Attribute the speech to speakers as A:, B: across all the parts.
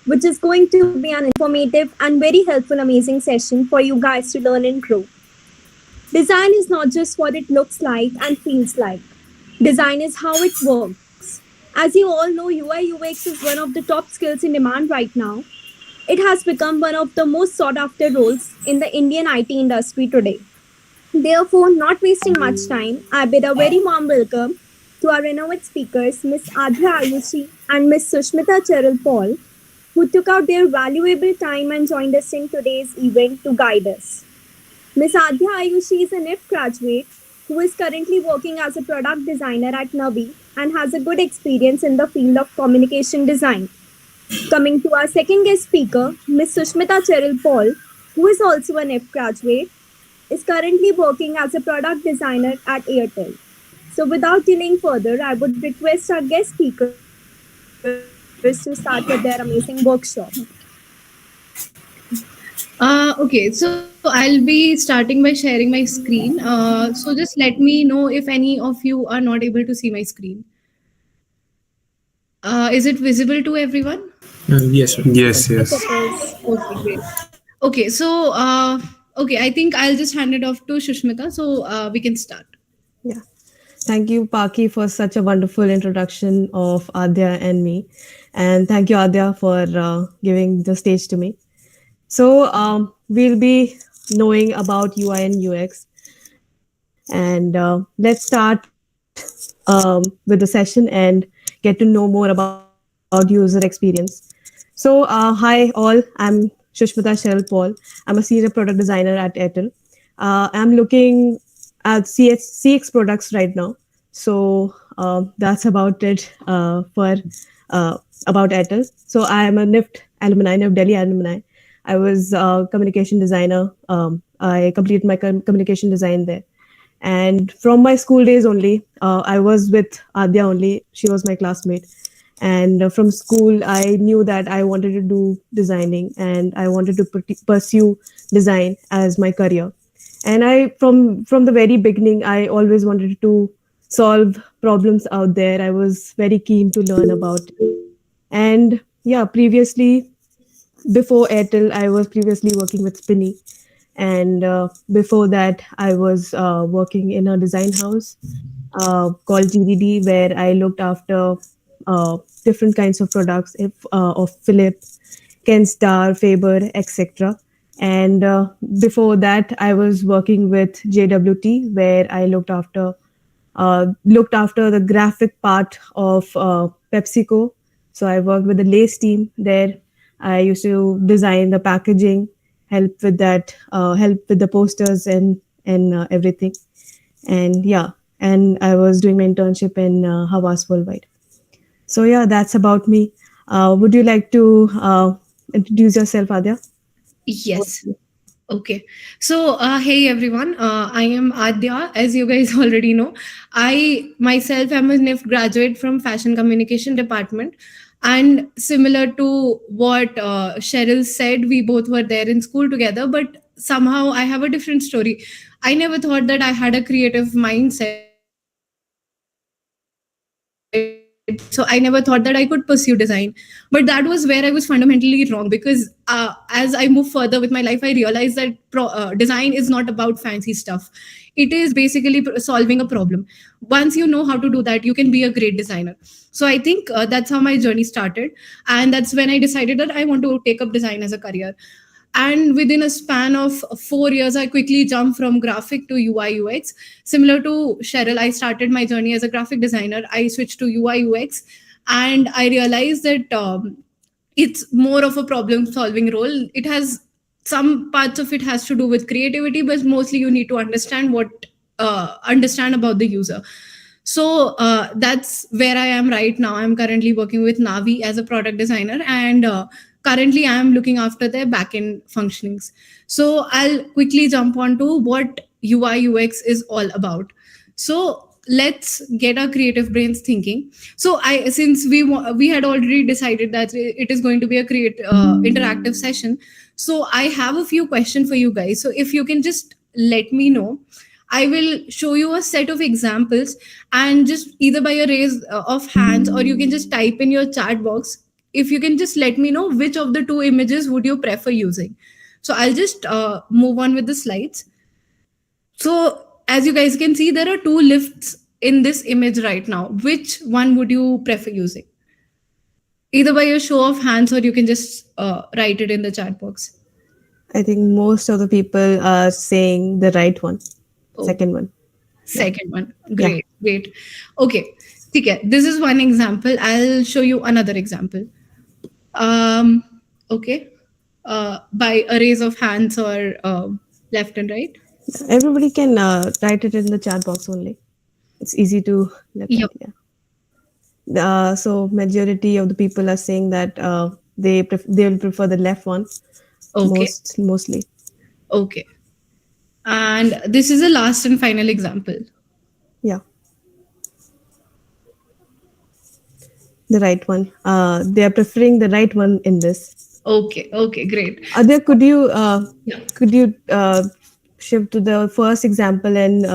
A: which is going to be an informative and very helpful, amazing session for you guys to learn and grow. Design is not just what it looks like and feels like. Design is how it works. As you all know, UI UX is one of the top skills in demand right now. It has become one of the most sought after roles in the Indian IT industry today. Therefore, not wasting much time, I bid a very warm welcome to our renowned speakers, Miss Adhya Ayushi and Miss Sushmita Cheryl Paul, who took out their valuable time and joined us in today's event to guide us. Ms. Adhya Ayushi is an IF graduate who is currently working as a product designer at Navi and has a good experience in the field of communication design. Coming to our second guest speaker, Ms. Sushmita Cheryl Paul, who is also an IF graduate, is currently working as a product designer at Airtel. So without delaying further, I would request our guest speakers to start with their amazing workshop.
B: Okay, so I'll be starting by sharing my screen. So just let me know if any of you are not able to see my screen. Is it visible to everyone?
C: Yes, sir.
A: Yes,
D: Yes,
A: it
D: yes.
A: is.
B: Okay, great. Okay, so okay, I think I'll just hand it off to Shushmita so we can start.
E: Yeah. Thank you, Paki, for such a wonderful introduction of Adya and me. And thank you, Adya, for giving the stage to me. So, we'll be knowing about UI and UX. And let's start with the session and get to know more about user experience. So, hi, all. I'm Sushmita Cheryl Paul. I'm a senior product designer at Airtel. I'm looking at CX products right now. So that's about it about Airtel. So I am a NIFT alumni, NIFT Delhi alumni. I was a communication designer. I completed my communication design there. And from my school days only, I was with Adya only. She was my classmate. And from school, I knew that I wanted to do designing and I wanted to pursue design as my career. And I, from the very beginning, I always wanted to solve problems out there. I was very keen to learn about it. And yeah, previously, before Airtel, I was previously working with Spinny, and before that, I was working in a design house called GDD, where I looked after different kinds of products of Philip, Kenstar, Faber, etc. And before that, I was working with JWT, where I looked after the graphic part of PepsiCo. So I worked with the Lace team there. I used to design the packaging, help with the posters and everything. And yeah, and I was doing my internship in Havas Worldwide. So yeah, that's about me. Would you like to introduce yourself, Adya?
B: Yes. Okay. So, hey everyone. I am Adya. As you guys already know, I myself am a NIF graduate from Fashion Communication Department. And similar to what Cheryl said, we both were there in school together, but somehow I have a different story. I never thought that I had a creative mindset. So I never thought that I could pursue design. But that was where I was fundamentally wrong because as I move further with my life, I realized that design is not about fancy stuff. It is basically solving a problem. Once you know how to do that, you can be a great designer. So I think that's how my journey started. And that's when I decided that I want to take up design as a career. And within a span of 4 years, I quickly jumped from graphic to UI UX. Similar to Cheryl, I started my journey as a graphic designer. I switched to UI UX, and I realized that it's more of a problem solving role. It has some parts of it has to do with creativity, but mostly you need to understand about the user. So that's where I am right now. I'm currently working with Navi as a product designer, and currently I am looking after their backend functionings. So I'll quickly jump on to what UI UX is all about. So let's get our creative brains thinking. So I since we had already decided that it is going to be a create interactive session. So I have a few questions for you guys. So if you can just let me know, I will show you a set of examples, and just either by a raise of hands or you can just type in your chat box, if you can just let me know which of the two images would you prefer using. So I'll just move on with the slides. So as you guys can see, there are two lifts in this image right now. Which one would you prefer using? Either by a show of hands, or you can just write it in the chat box.
E: I think most of the people are saying the right one,
B: Oh,
E: second one.
B: second one.
E: Yeah.
B: Great, great. Okay. Okay. This is one example. I'll show you another example. Um, okay. By a raise of hands or left and right.
E: Everybody can write it in the chat box only. It's easy to look
B: Yep.
E: at. Yeah. So majority of the people are saying that they will prefer the left one
B: Okay.
E: mostly.
B: Okay. And this is the last and final example.
E: Yeah, the right one. They are preferring the right one in this.
B: Okay. Okay. Great.
E: Adhya,
B: Yeah.
E: could you shift to the first example and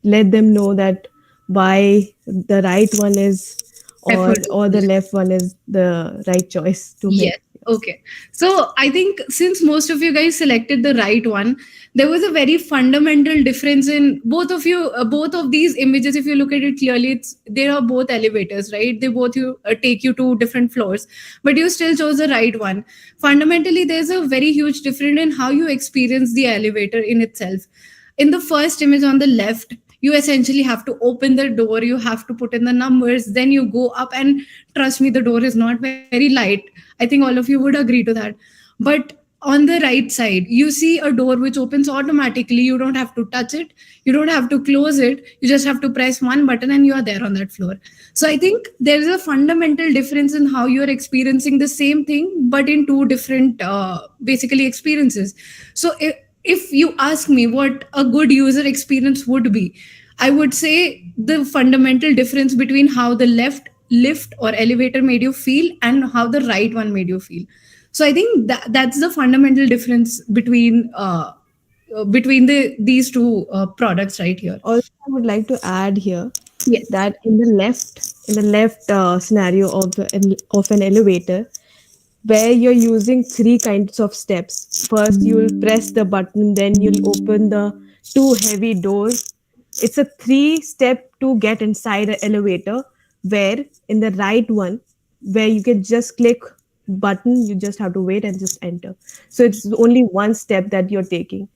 E: let them know that why the right one is or the left one is the right choice to
B: Yes.
E: make?
B: Okay. So I think since most of you guys selected the right one, there was a very fundamental difference in both of you, both of these images. If you look at it clearly, they are both elevators, right? They both take you to different floors, but you still chose the right one. Fundamentally, there's a very huge difference in how you experience the elevator in itself. In the first image on the left, you essentially have to open the door, you have to put in the numbers, then you go up, and trust me, the door is not very light. I think all of you would agree to that. But on the right side, you see a door which opens automatically. You don't have to touch it, you don't have to close it, you just have to press one button and you are there on that floor. So I think there is a fundamental difference in how you are experiencing the same thing, but in two different basically experiences. So if you ask me what a good user experience would be, I would say the fundamental difference between how the left lift or elevator made you feel and how the right one made you feel. So I think that's the fundamental difference between these two products right here.
E: Also, I would like to add here
B: Yes.
E: that in the left scenario of an elevator, where you're using three kinds of steps. First, you'll press the button, then you'll open the two heavy doors. It's a three-step to get inside an elevator. Where in the right one, where you can just click button, you just have to wait and just enter. So it's only one step that you're taking.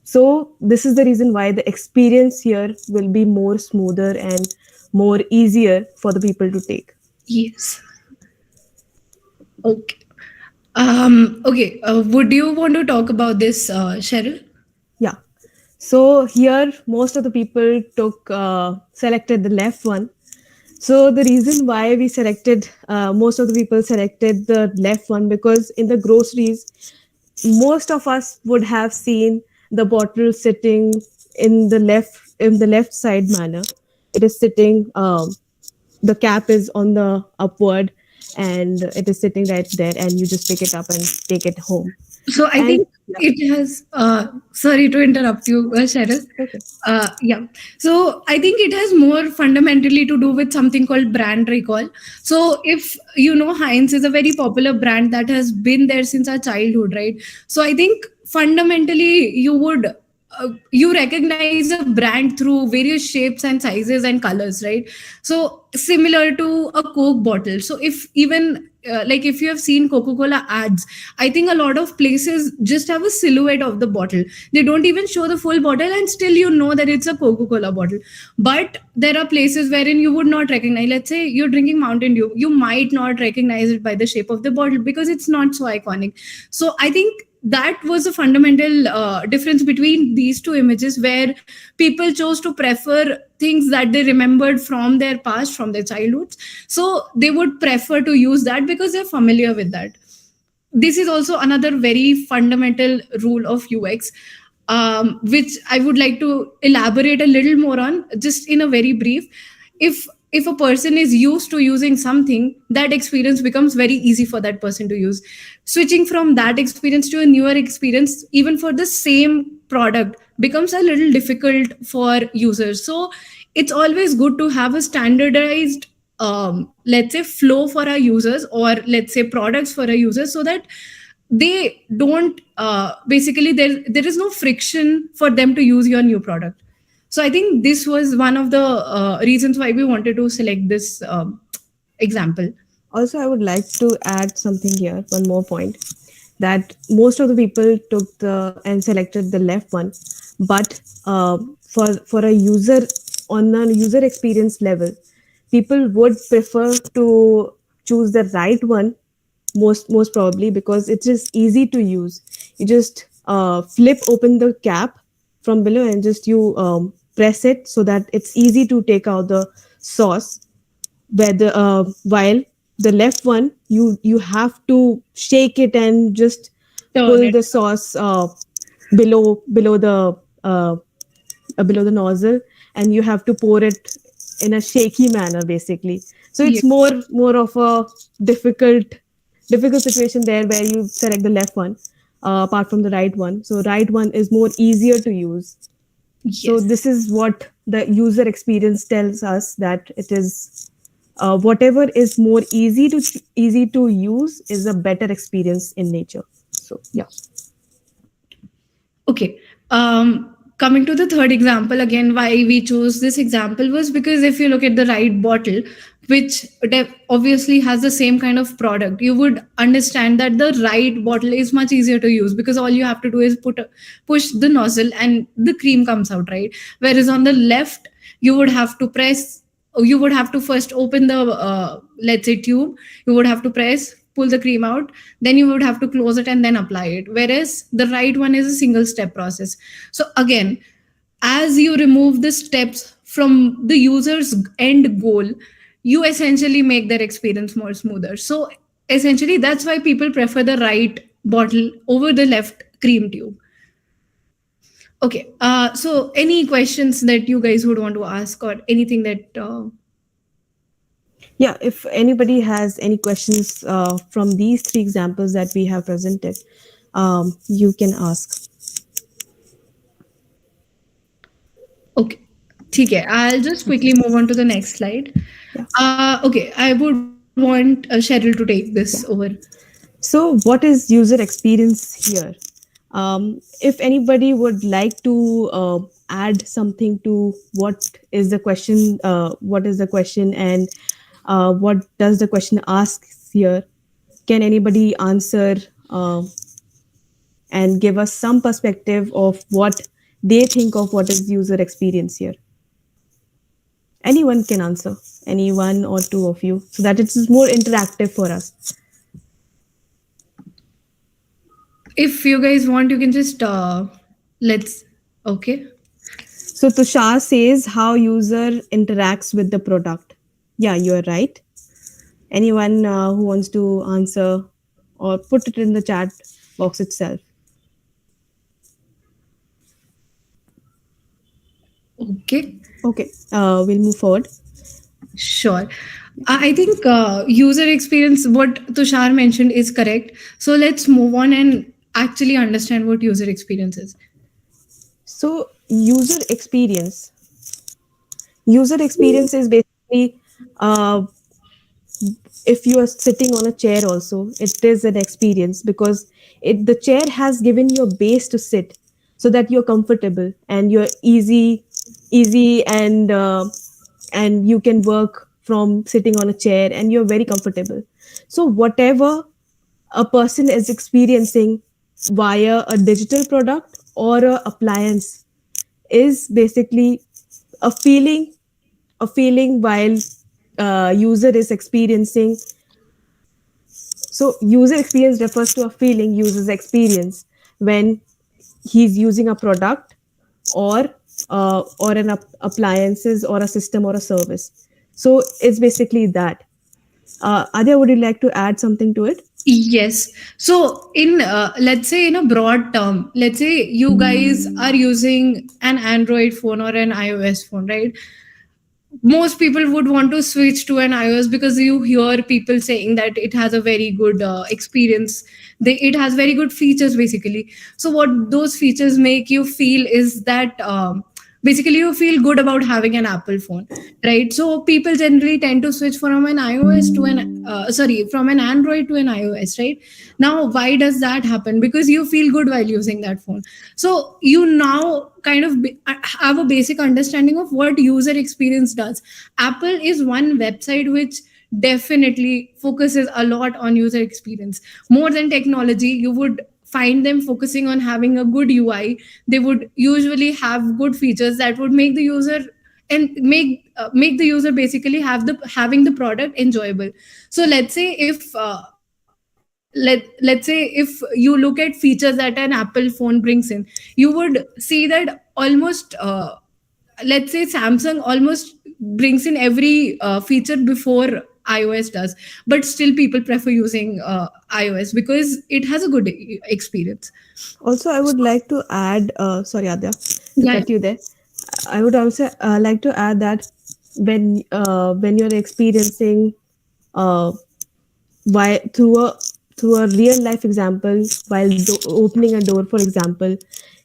E: So this is the reason why the experience here will be more smoother and more easier for the people to take.
B: Yes. Okay. Okay. Would you want to talk about this, Cheryl?
E: Yeah. So here, most of the people selected the left one. So the reason why we selected, most of the people selected the left one, because in the groceries, most of us would have seen the bottle sitting in the left side manner. It is sitting. The cap is on the upward, and it is sitting right there, and you just pick it up and take it home.
B: So I
E: And
B: think it has. Sorry to interrupt you, Cheryl.
E: okay.
B: Yeah. So I think it has more fundamentally to do with something called brand recall. So if you know, Heinz is a very popular brand that has been there since our childhood, right? So I think fundamentally you recognize a brand through various shapes and sizes and colors, right? So similar to a Coke bottle. So if even like if you have seen Coca-Cola ads, I think a lot of places just have a silhouette of the bottle. They don't even show the full bottle, and still you know that it's a Coca-Cola bottle. But there are places wherein you would not recognize. Let's say you're drinking Mountain Dew, you might not recognize it by the shape of the bottle because it's not so iconic. So I think that was a fundamental difference between these two images, where people chose to prefer things that they remembered from their past, from their childhoods. So they would prefer to use that because they're familiar with that. This is also another very fundamental rule of UX, which I would like to elaborate a little more on, just in a very brief. If a person is used to using something, that experience becomes very easy for that person to use. Switching from that experience to a newer experience, even for the same product, becomes a little difficult for users. So it's always good to have a standardized let's say flow for our users, or let's say products for our users, so that they don't basically there is no friction for them to use your new product. So I think this was one of the reasons why we wanted to select this example.
E: Also, I would like to add something here, one more point, that most of the people took the and selected the left one, but for a user, on a user experience level, people would prefer to choose the right one, most probably because it's just easy to use. You just flip open the cap from below and just you press it so that it's easy to take out the sauce, where the while the left one, you have to shake it and just
B: Turn
E: pull
B: it.
E: the sauce below the nozzle, and you have to pour it in a shaky manner basically. So
B: Yeah.
E: it's more of a difficult situation there, where you select the left one apart from the right one. So right one is more easier to use. So
B: Yes.
E: this is what the user experience tells us, that it is whatever is more easy to use is a better experience in nature. So yeah.
B: Okay. Coming to the third example, again, why we chose this example was because if you look at the right bottle, which obviously has the same kind of product, you would understand that the right bottle is much easier to use, because all you have to do is push the nozzle and the cream comes out, right? Whereas on the left, you would have to press, you would have to first open the let's say tube, you would have to press, pull the cream out, then you would have to close it and then apply it, whereas the right one is a single step process. So again, as you remove the steps from the user's end goal, you essentially make their experience more smoother. So essentially that's why people prefer the right bottle over the left cream tube. Okay, so any questions that you guys would want to ask, or anything that
E: Yeah, if anybody has any questions from these three examples that we have presented, you can ask.
B: Okay. ठीक है. I'll just quickly move on to the next slide.
E: Yeah.
B: Okay, I would want Cheryl to take this over.
E: Yeah. So, what is user experience here? If anybody would like to add something to what is the question, and what does the question ask here? Can anybody answer and give us some perspective of what they think of what is user experience here? Anyone can answer, any one or two of you, so that it's more interactive for us.
B: If you guys want, you can just let's. Okay.
E: So Tushar says how user interacts with the product. Yeah, you're right. Anyone who wants to answer or put it in the chat box itself.
B: Okay.
E: Okay, we'll move forward.
B: Sure. I think user experience, what Tushar mentioned, is correct. So let's move on and actually understand what user experience is.
E: So user experience is basically if you are sitting on a chair also, it is an experience, because the chair has given you a base to sit, so that you're comfortable and you're easy and you can work from sitting on a chair and you're very comfortable. So whatever a person is experiencing via a digital product or a appliance is basically a feeling while user is experiencing. So user experience refers to a feeling users experience when he's using a product or an appliances or a system or a service. So it's basically that. Adhya, would you like to add something to it?
B: Yes. So, in let's say in a broad term, let's say you guys are using an Android phone or an iOS phone, right? Most people would want to switch to an iOS because you hear people saying that it has a very good experience. It has very good features, basically. So, what those features make you feel is that basically you feel good about having an Apple phone, right? So people generally tend to switch from an iOS to an from an Android to an iOS, right? Now why does that happen? Because you feel good while using that phone. So you now kind of have a basic understanding of what user experience does. Apple is one website which definitely focuses a lot on user experience more than technology. You would find them focusing on having a good UI. They would usually have good features that would make the user and make the user basically having the product enjoyable. So let's say if let's say if you look at features that an Apple phone brings in, you would see that almost let's say Samsung almost brings in every feature before iOS does, but still people prefer using iOS because it has a good experience.
E: Also, I would like to add, sorry, Adya, to
B: Yeah.
E: cut you there. I would also like to add that when you're experiencing uh, why through a real life example while opening a door, for example,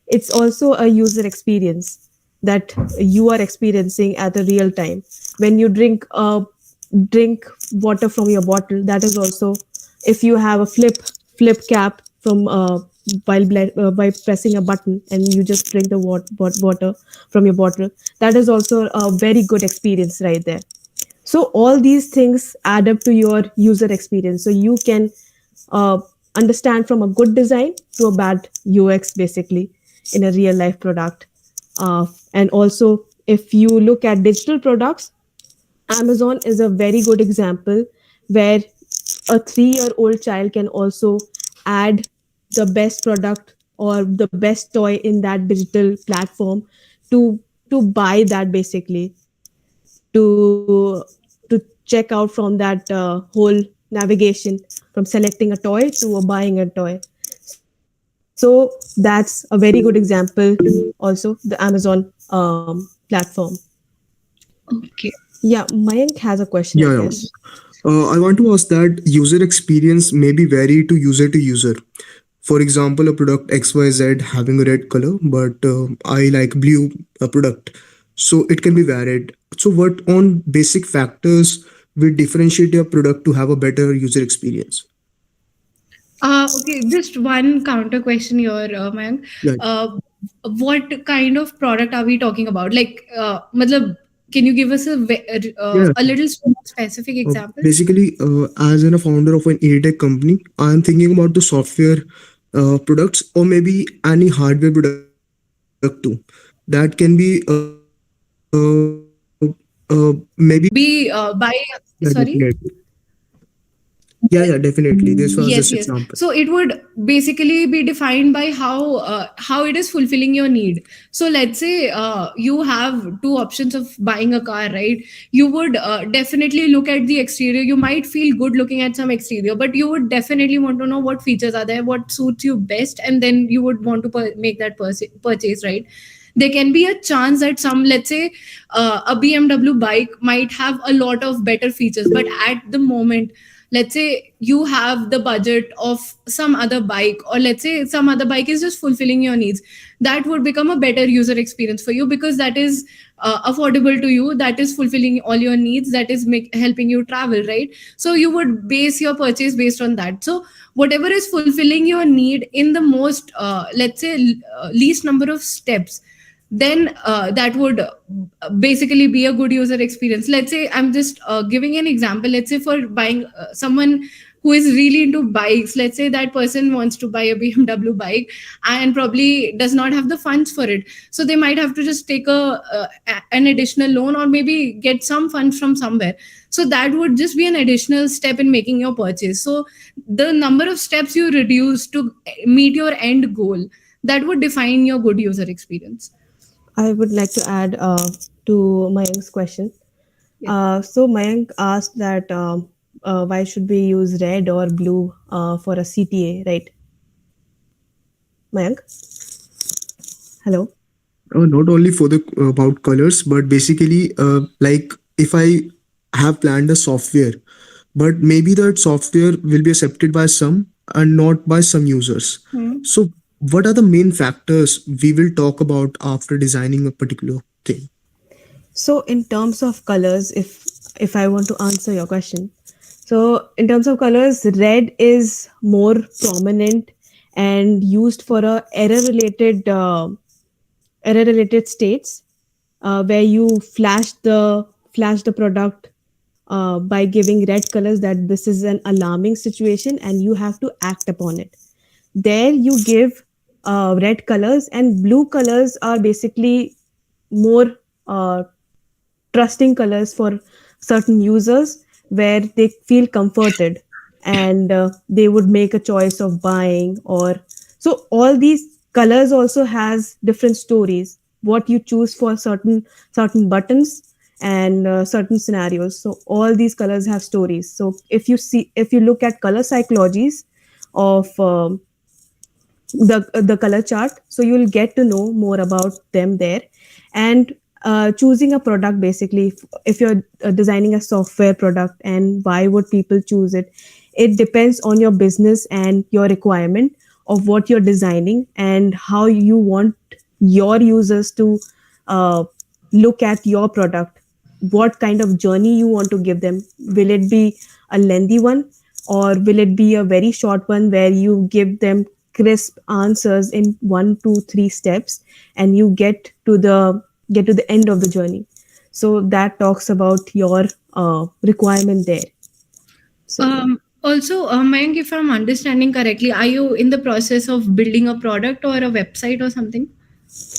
E: it's also a user experience that you are experiencing at a real time. When you drink water from your bottle, that is also, if you have a flip cap from by pressing a button and you just drink the water from your bottle, that is also a very good experience right there. So all these things add up to your user experience, so you can uh, understand from a good design to a bad UX basically in a real life product. And also, if you look at digital products, Amazon is a very good example where a 3-year-old child can also add the best product or the best toy in that digital platform to buy that basically, to check out from that whole navigation, from selecting a toy to buying a toy. So that's a very good example. Also, the Amazon platform.
B: Okay.
E: Yeah, Mayank has a question, I
C: Yeah, yeah.
E: guess.
C: I want to ask that user experience may be vary to user. For example, a product XYZ having a red color, but I like blue product. So it can be varied. So what on basic factors will differentiate your product to have a better user experience?
B: Okay, just one counter question here, Mayank.
C: Yeah,
B: Uh, what kind of product are we talking about? Like, matlab, can you give us
C: yeah.
B: a little more specific example?
C: Basically, as a founder of an edtech company, I am thinking about the software products or maybe any hardware product too. That can be maybe
B: Be by
C: yeah,
B: sorry.
C: definitely. Yeah, yeah, definitely. This was
B: Yes,
C: just
B: yes.
C: example.
B: So it would basically be defined by how it is fulfilling your need. So let's say you have two options of buying a car, right? You would definitely look at the exterior. You might feel good looking at some exterior, but you would definitely want to know what features are there, what suits you best, and then you would want to make that purchase, right? There can be a chance that some, let's say, a BMW bike might have a lot of better features, but at the moment, let's say you have the budget of some other bike, or let's say some other bike is just fulfilling your needs, that would become a better user experience for you because that is affordable to you, that is fulfilling all your needs, that is helping you travel, right? So you would base your purchase based on that. So whatever is fulfilling your need in the most let's say least number of steps, then that would basically be a good user experience. Let's say I'm just giving an example. Let's say for buying someone who is really into bikes, let's say that person wants to buy a BMW bike and probably does not have the funds for it, so they might have to just take an additional loan or maybe get some funds from somewhere. So that would just be an additional step in making your purchase. So the number of steps you reduce to meet your end goal, that would define your good user experience.
E: I would like to add to Mayank's question.
B: Yeah.
E: So Mayank asked that why should we use red or blue for a CTA, right? Mayank, hello.
C: Not only for the about colors, but basically, like if I have planned a software, but maybe that software will be accepted by some and not by some users.
B: Hmm.
C: So what are the main factors we will talk about after designing a particular thing?
E: So in terms of colors, if I want to answer your question, so in terms of colors, red is more prominent and used for a error related states, where you flash the product by giving red colors, that this is an alarming situation and you have to act upon it. There you give red colors, and blue colors are basically more trusting colors for certain users, where they feel comforted, and they would make a choice of buying. Or so all these colors also has different stories, what you choose for certain buttons and certain scenarios. So all these colors have stories. So if you look at color psychologies of the color chart, so you'll get to know more about them there. And choosing a product, basically, if you're designing a software product, and why would people choose it, it depends on your business and your requirement of what you're designing, and how you want your users to uh, look at your product, what kind of journey you want to give them. Will it be a lengthy one, or will it be a very short one where you give them crisp answers in 1 2 3 steps, and you get to the end of the journey? So that talks about your requirement there. So yeah.
B: Also, Mayank, if I'm understanding correctly, are you in the process of building a product or a website or something?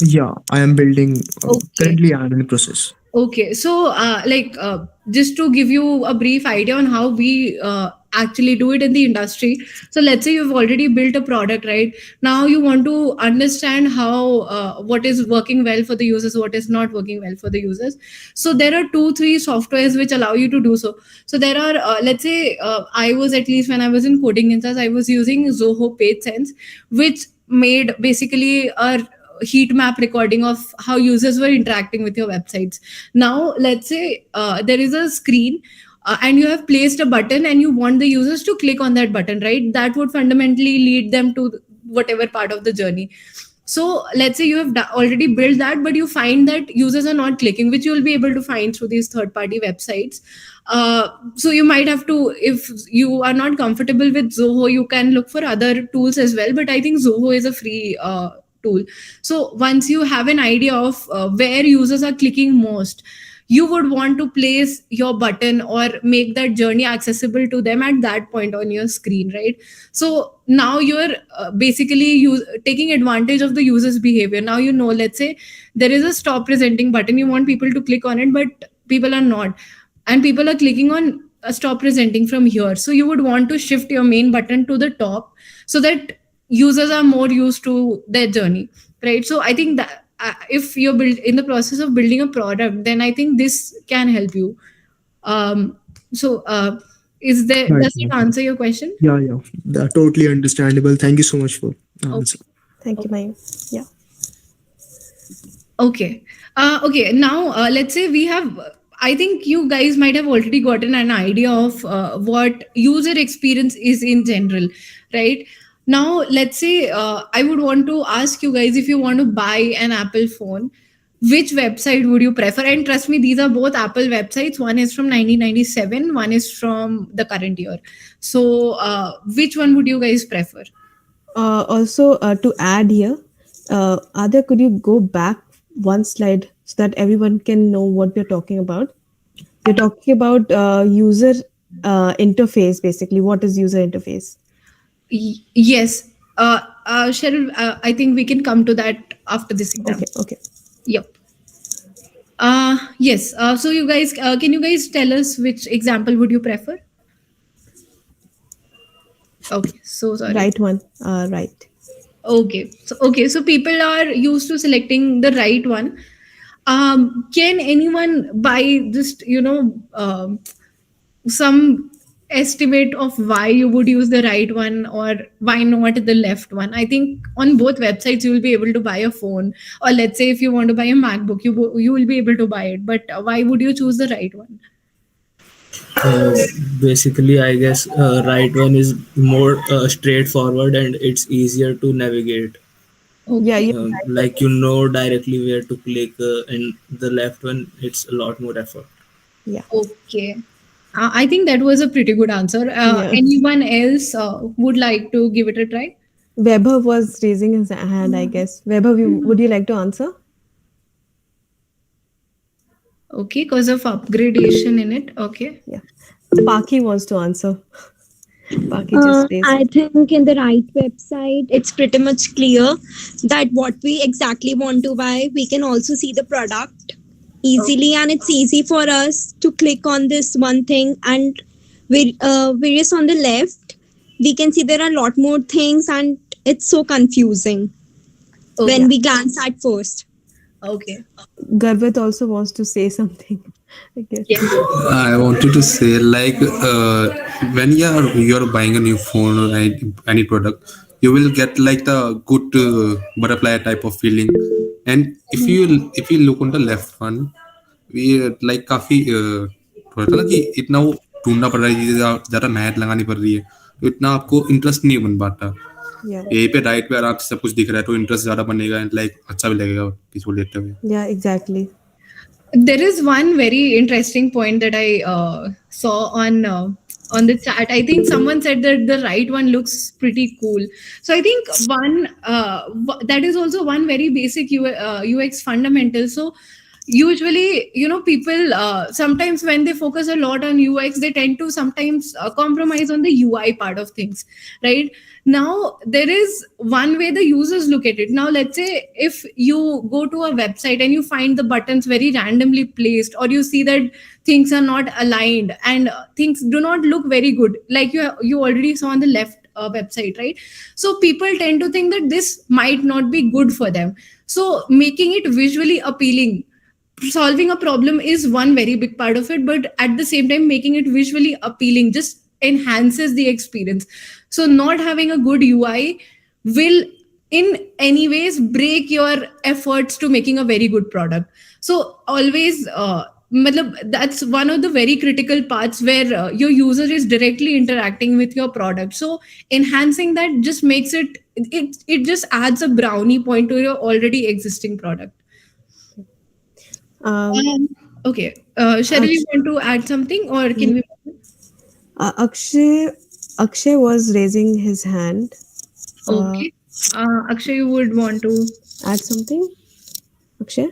C: Yeah, I am building.
B: Okay.
C: Currently, I am in the process.
B: Okay, so just to give you a brief idea on how we actually do it in the industry. So let's say you've already built a product, right? Now you want to understand how what is working well for the users, what is not working well for the users. So there are 2 3 softwares which allow you to do so. So there are let's say I was, at least when I was in coding instance, I was using Zoho PageSense, which made basically a heat map recording of how users were interacting with your websites. Now let's say there is a screen, and you have placed a button and you want the users to click on that button, right? That would fundamentally lead them to whatever part of the journey. So let's say you have already built that, but you find that users are not clicking, which you will be able to find through these third party websites. So you might have to, if you are not comfortable with Zoho, you can look for other tools as well, but I think Zoho is a free tool. So once you have an idea of where users are clicking most, you would want to place your button or make that journey accessible to them at that point on your screen, right? So now you're basically taking advantage of the user's behavior. Now, let's say there is a stop presenting button, you want people to click on it, but people are not, and people are clicking on a stop presenting from here. So you would want to shift your main button to the top, so that users are more used to their journey, right? So I think that if you're in the process of building a product, then I think this can help you. So is there,
C: Right.
B: does it answer your question?
C: Yeah, yeah. That totally understandable. Thank you so much for the answer.
B: Okay.
E: Thank you, Maya. Yeah.
B: Okay. Okay. Now, let's say we have. I think you guys might have already gotten an idea of what user experience is in general, right? Now, let's say I would want to ask you guys, if you want to buy an Apple phone, which website would you prefer? And trust me, these are both Apple websites. One is from 1997, one is from the current year. So, which one would you guys prefer?
E: Also, to add here, Adhya, could you go back one slide so that everyone can know what we're talking about? We're talking about user interface, basically. What is user interface?
B: Yes. Cheryl, I think we can come to that after this exam.
E: Okay, okay.
B: Yep. Yes. So you guys, can you guys tell us which example would you prefer? Okay. So sorry.
E: Right one. Right.
B: Okay. So people are used to selecting the right one. Can anyone buy just some estimate of why you would use the right one or why not the left one? I think on both websites you will be able to buy a phone, or let's say if you want to buy a MacBook, you will be able to buy it. But why would you choose the right one?
D: Uh, Basically, I guess right one is more straightforward and it's easier to navigate.
E: Yeah,
B: Okay.
E: you
D: Like you know directly where to click, and the left one it's a lot more effort.
E: yeah,
B: Okay. I think that was a pretty good answer.
E: yeah.
B: Anyone else would like to give it a try?
E: Weber was raising his hand, I guess. Weber, would you like to answer?
B: Okay, because of upgradation in it. Okay.
E: Yeah. Paki wants to answer. Paki just raised.
A: I think in the right website, it's pretty much clear that what we exactly want to buy, we can also see the product easily, and it's easy for us to click on this one thing. And various on the left, we can see there are a lot more things, and it's so confusing when
B: Okay.
E: Yeah.
A: we glance at first.
B: Okay.
E: Garvit also wants to say something, I guess.
B: Yes.
F: I wanted to say like when you're buying a new phone or any product, you will get like the good butterfly type of feeling. And if you look on the left one, we like काफी थोड़ा था ना कि इतना वो ढूंढना पड़ रहा है, ज्यादा मेहनत लगानी पड़ रही है, तो इतना आपको इंटरेस्ट नहीं बन पाता.
E: Yeah.
F: यहीं पे राइट पे आराम से सब कुछ दिख रहा है, तो इंटरेस्ट ज्यादा बनेगा एंड लाइक अच्छा भी लगेगा किसी को लेते हुए.
E: Yeah, exactly.
B: There is one very interesting point that I saw on the chat. I think someone said that the right one looks pretty cool. So I think that is also one very basic UX fundamental. So usually, people sometimes when they focus a lot on UX, they tend to sometimes compromise on the UI part of things, right? Now there is one way the users look at it. Now let's say if you go to a website and you find the buttons very randomly placed, or you see that things are not aligned and things do not look very good, like you already saw on the left website, right? So people tend to think that this might not be good for them. So making it visually appealing, solving a problem is one very big part of it, but at the same time making it visually appealing just enhances the experience. So not having a good UI will in any ways break your efforts to making a very good product. So always that's one of the very critical parts where your user is directly interacting with your product. So enhancing that just makes it just adds a brownie point to your already existing product.
E: Um,
B: Okay. Cheryl, you
E: Aksh-
B: want to add something or
E: yeah,
B: can we?
E: Akshay was raising his hand.
B: Okay. Akshay, you would want to.
E: Add something, Akshay?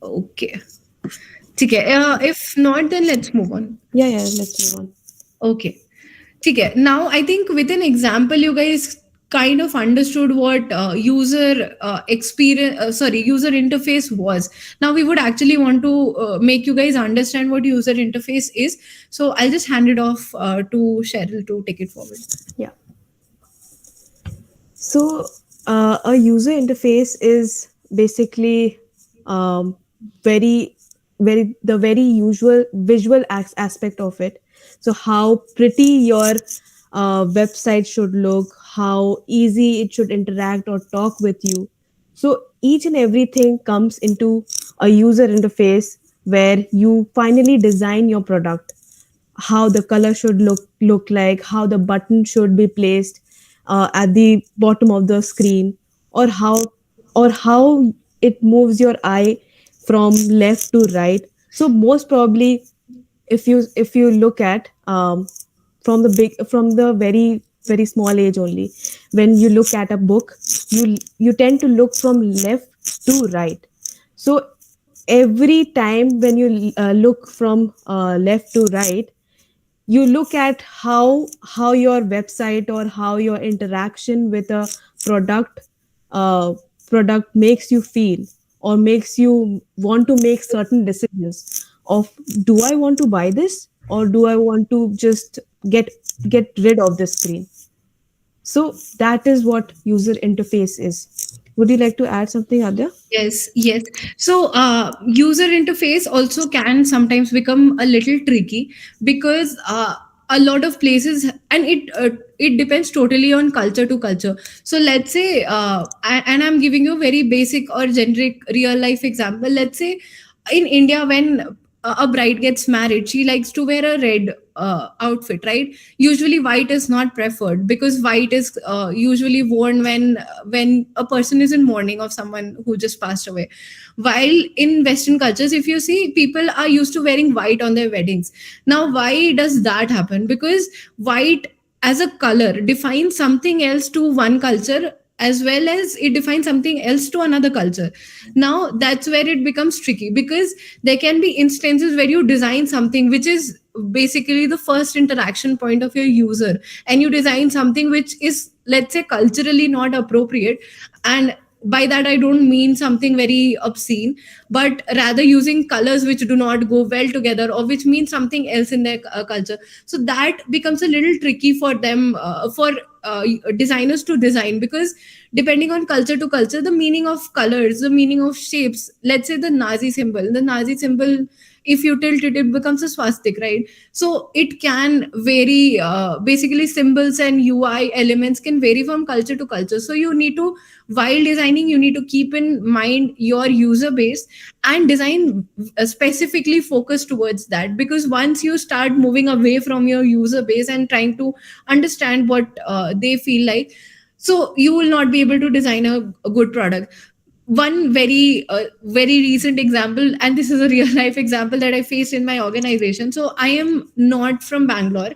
B: Okay. Okay. If not, then let's move on.
E: Yeah, yeah, let's move on.
B: Okay. Okay. Now, I think with an example, you guys kind of understood what user interface was. Now we would actually want to make you guys understand what user interface is. So I'll just hand it off to Cheryl to take it forward.
E: Yeah. So, a user interface is basically um, very, the very usual visual aspect of it. So, how pretty your website should look, how easy it should interact or talk with you. So, each and everything comes into a user interface where you finally design your product, how the color should look like, how the button should be placed at the bottom of the screen, or how it moves your eye from left to right. So most probably, if you look at from the very small age only, when you look at a book, you tend to look from left to right. So every time when you look from left to right, you look at how your website or how your interaction with a product uh, product makes you feel, or makes you want to make certain decisions of, do I want to buy this, or do I want to just get rid of the screen. So that is what user interface is. Would you like to add something, Adya?
B: Yes, yes. So, user interface also can sometimes become a little tricky because a lot of places, and it depends totally on culture to culture. So, let's say, and I'm giving you a very basic or generic real life example. Let's say in India, when a bride gets married, she likes to wear a red outfit, right? Usually white is not preferred because white is usually worn when a person is in mourning of someone who just passed away. While in Western cultures, if you see, people are used to wearing white on their weddings. Now why does that happen? Because white as a color defines something else to one culture, as well as it defines something else to another culture. Now that's where it becomes tricky, because there can be instances where you design something which is basically the first interaction point of your user, and you design something which is, let's say, culturally not appropriate. And by that I don't mean something very obscene, but rather using colors which do not go well together, or which mean something else in their culture. So that becomes a little tricky for them, for designers to design, because depending on culture to culture, the meaning of colors, the meaning of shapes, let's say the Nazi symbol, if you tilt it, it becomes a swastik, right? So it can vary. Basically, symbols and UI elements can vary from culture to culture. So you need to, while designing, you need to keep in mind your user base and design specifically focused towards that. Because once you start moving away from your user base and trying to understand what they feel like, so you will not be able to design a good product. One very recent example, and this is a real life example that I faced in my organization. So I am not from Bangalore,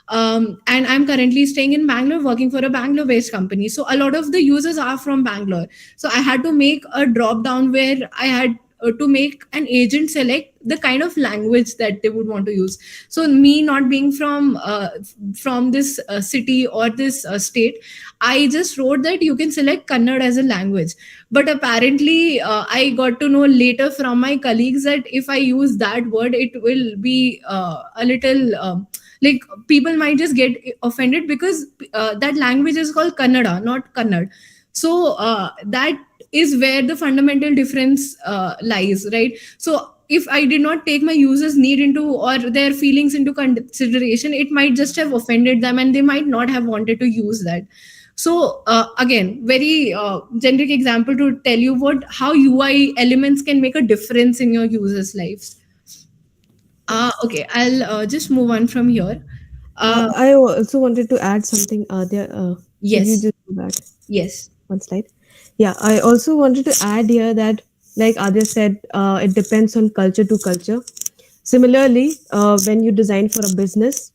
B: and I'm currently staying in Bangalore, working for a Bangalore based company. So a lot of the users are from Bangalore. So I had to make a drop down where I had to make an agent select the kind of language that they would want to use. So me not being from this city or this state, I just wrote that you can select Kannada as a language. But apparently, I got to know later from my colleagues that if I use that word, it will be a little like people might just get offended, because that language is called Kannada, not Kannad. So that is where the fundamental difference lies, right? So if I did not take my users' need into, or their feelings into consideration, it might just have offended them, and they might not have wanted to use that. So again, very generic example to tell you what how UI elements can make a difference in your users' lives. Okay, I'll just move on from here.
E: I also wanted to add something there. Could you
B: Yes,
E: just go back
B: yes,
E: one slide? Yeah, I also wanted to add here that, like Adya said, it depends on culture to culture. Similarly, when you design for a business,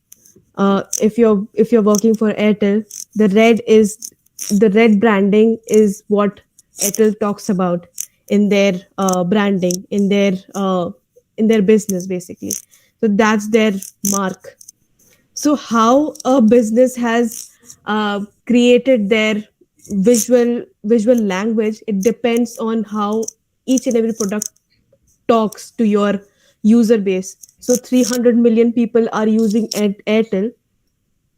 E: if you're working for Airtel, the red branding is what Airtel talks about in their branding, in their business basically. So that's their mark. So how a business has created their visual language, it depends on how each and every product talks to your user base. So 300 million people are using Airtel,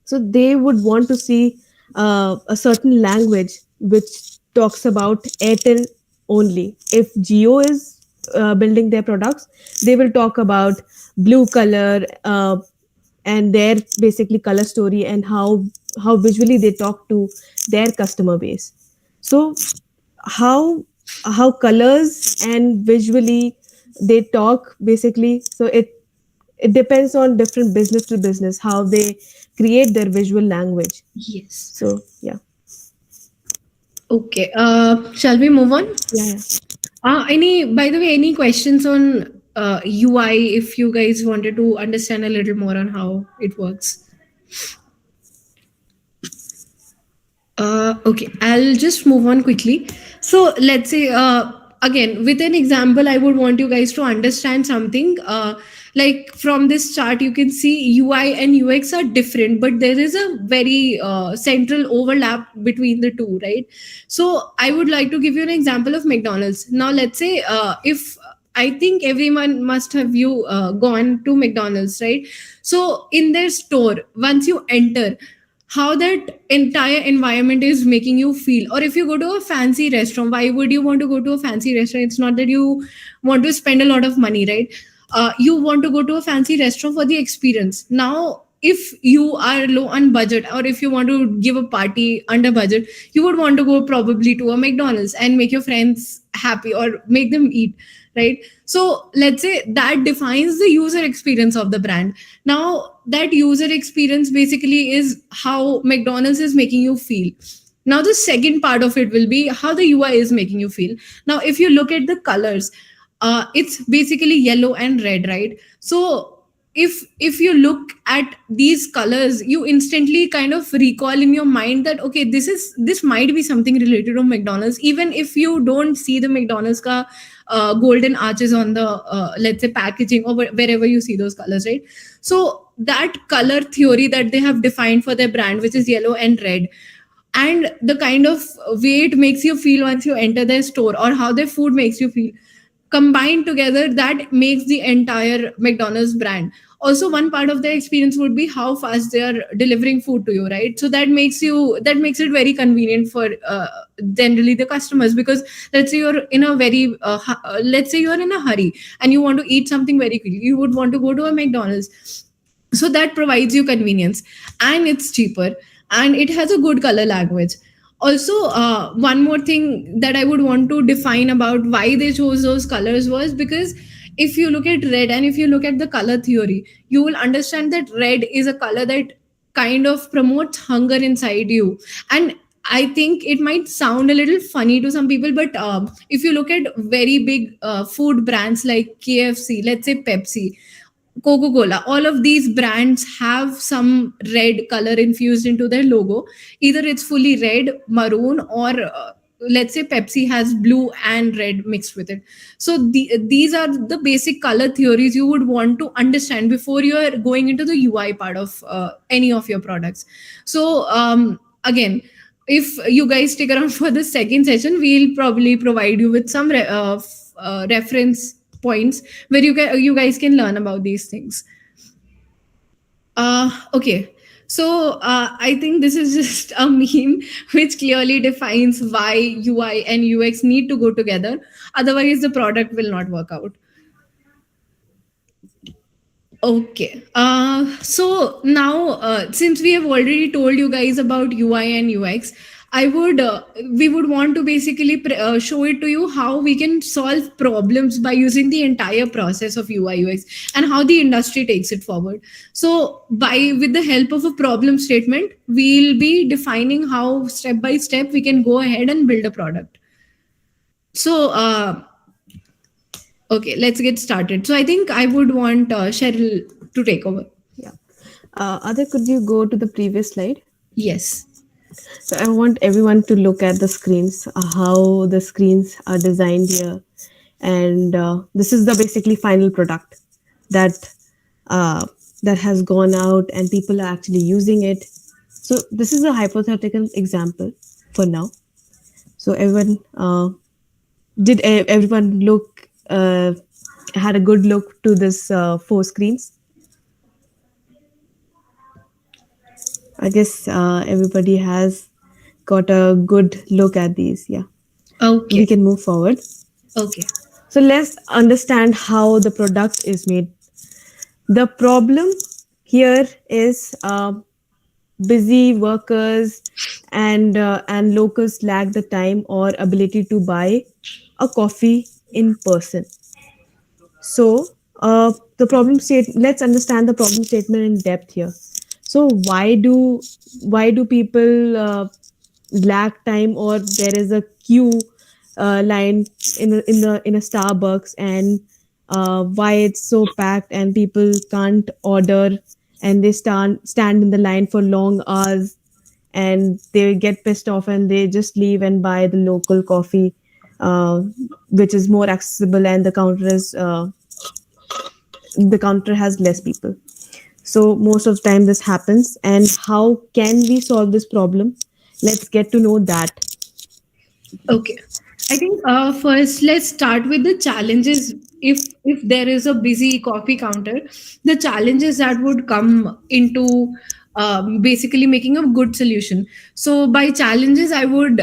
E: so they would want to see a certain language which talks about Airtel only. If Geo is building their products, they will talk about blue color, and their basically color story, and how visually they talk to their customer base. So how colors and visually they talk basically, so it depends on different business to business how they create their visual language.
B: yes.
E: So yeah.
B: Okay. Shall we move on?
E: Yeah.
B: By the way, any questions on UI, if you guys wanted to understand a little more on how it works? Okay, I'll just move on quickly. So let's say, again, with an example, I would want you guys to understand something. Like from this chart, you can see UI and UX are different, but there is a very central overlap between the two, right? So I would like to give you an example of McDonald's. Now, let's say if I think everyone must have gone to McDonald's, right? So in their store, once you enter, how that entire environment is making you feel. Or if you go to a fancy restaurant, why would you want to go to a fancy restaurant? It's not that you want to spend a lot of money, right? You want to go to a fancy restaurant for the experience. Now if you are low on budget, or if you want to give a party under budget, you would want to go probably to a McDonald's and make your friends happy or make them eat, right? So let's say that defines the user experience of the brand. Now that user experience basically is how McDonald's is making you feel. Now the second part of it will be how the UI is making you feel. Now if you look at the colors, it's basically yellow and red, right? So if you look at these colors, you instantly kind of recall in your mind that okay, this might be something related to McDonald's, even if you don't see the McDonald's ka golden arches on the let's say packaging or wherever you see those colors, right? So that color theory that they have defined for their brand, which is yellow and red, and the kind of way it makes you feel once you enter their store, or how their food makes you feel, combined together, that makes the entire McDonald's brand. Also one part of the experience would be how fast they are delivering food to you, right? So that makes it very convenient for generally the customers, because let's say you're in a very let's say you're in a hurry and you want to eat something very quickly, you would want to go to a McDonald's. So that provides you convenience, and it's cheaper, and it has a good color language. Also one more thing that I would want to define about why they chose those colors was because if you look at red and if you look at the color theory, you will understand that red is a color that kind of promotes hunger inside you. And I think it might sound a little funny to some people, but if you look at very big food brands like KFC, let's say Pepsi, Coca-Cola, all of these brands have some red color infused into their logo. Either it's fully red, maroon, or let's say Pepsi has blue and red mixed with it. So these are the basic color theories you would want to understand before you are going into the UI part of any of your products. So again, if you guys stick around for the second session, we'll probably provide you with some reference points where you guys can learn about these things. Okay. So I think this is just a meme which clearly defines why UI and UX need to go together. Otherwise, the product will not work out. Okay. So now, since we have already told you guys about UI and UX, we would want to basically show it to you how we can solve problems by using the entire process of UI UX and how the industry takes it forward. So with the help of a problem statement, we'll be defining how step by step we can go ahead and build a product. So, okay, let's get started. So I think I would want Cheryl to take over.
E: Yeah. Adhya, could you go to the previous slide?
B: Yes.
E: So I want everyone to look at the screens, how the screens are designed here. And this is the basically final product that has gone out and people are actually using it. So this is a hypothetical example for now. So everyone, did everyone look, had a good look to this 4 screens? I guess everybody has got a good look at these. Yeah.
B: Okay.
E: We can move forward.
B: Okay.
E: So let's understand how the product is made. The problem here is busy workers and locals lack the time or ability to buy a coffee in person. So the problem let's understand the problem statement in depth here. So why do people lack time, or there is a queue line in a Starbucks, and why it's so packed and people can't order, and they stand in the line for long hours, and they get pissed off and they just leave and buy the local coffee, which is more accessible, and the counter has less people. So most of the time this happens. And how can we solve this problem? Let's get to know that.
B: Okay. I think first let's start with the challenges. If there is a busy coffee counter, the challenges that would come into basically making a good solution. So by challenges, I would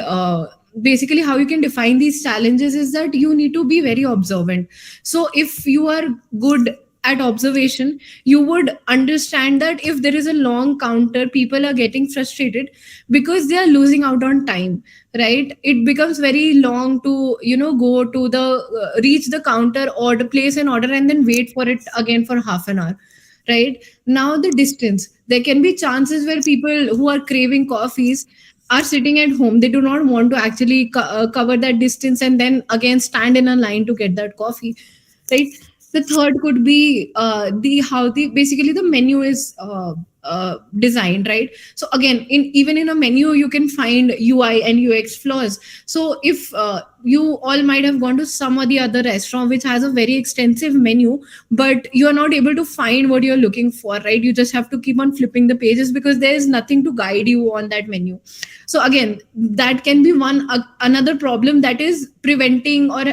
B: basically, how you can define these challenges is that you need to be very observant. So if you are good at observation, you would understand that if there is a long counter, people are getting frustrated because they are losing out on time, right? It becomes very long to, go to the reach the counter, order, place an order, and then wait for it again for half an hour, right? Now the distance, there can be chances where people who are craving coffees are sitting at home. They do not want to actually cover that distance and then again stand in a line to get that coffee, right? The third could be the how the basically the menu is designed, right? So again, in even in a menu you can find UI and UX flaws. So if you all might have gone to some or the other restaurant which has a very extensive menu, but you are not able to find what you're looking for, right? You just have to keep on flipping the pages because there is nothing to guide you on that menu. So again, that can be one another problem that is preventing or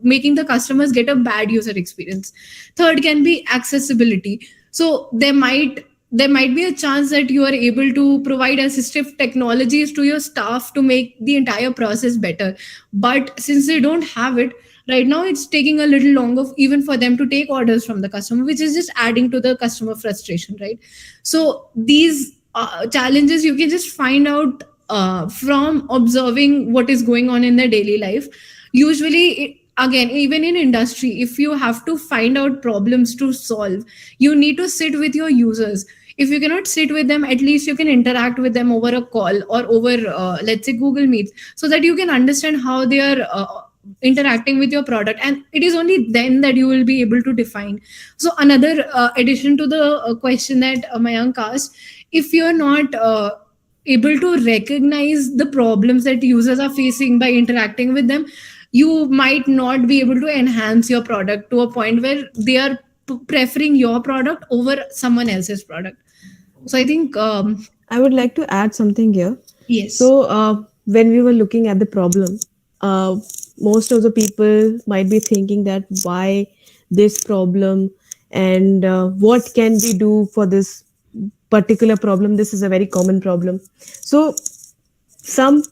B: making the customers get a bad user experience. Third can be accessibility. So there might be a chance that you are able to provide assistive technologies to your staff to make the entire process better, but since they don't have it right now, it's taking a little longer even for them to take orders from the customer, which is just adding to the customer frustration, right? So these challenges you can just find out from observing what is going on in their daily life. Usually again, even in industry, if you have to find out problems to solve, you need to sit with your users. If you cannot sit with them, at least you can interact with them over a call or over let's say Google Meets, so that you can understand how they are interacting with your product, and it is only then that you will be able to define. So another addition to the question that Mayank asked, if you're not able to recognize the problems that users are facing by interacting with them, you might not be able to enhance your product to a point where they are preferring your product over someone else's product. So I think
E: I would like to add something here.
B: yes.
E: So, when we were looking at the problem, uh, most of the people might be thinking that why this problem, and what can we do for this particular problem. This is a very common problem. So, some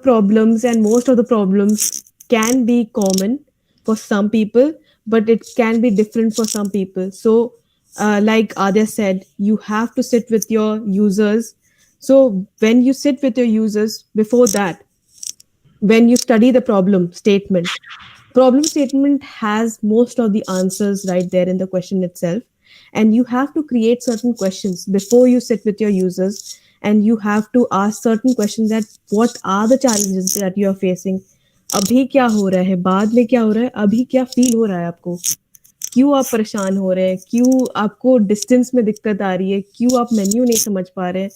E: problems and most of the problems can be common for some people, but it can be different for some people. So like Adya said, you have to sit with your users. So when you sit with your users, before that, when you study the problem statement has most of the answers right there in the question itself, and you have to create certain questions before you sit with your users, and you have to ask certain questions that what are the challenges that you are facing. अभी क्या हो रहा है, बाद में क्या हो रहा है, अभी क्या फील हो रहा है आपको, क्यों आप परेशान हो रहे हैं, क्यों आपको डिस्टेंस में दिक्कत आ रही है, क्यों आप मेन्यू नहीं समझ पा रहे हैं.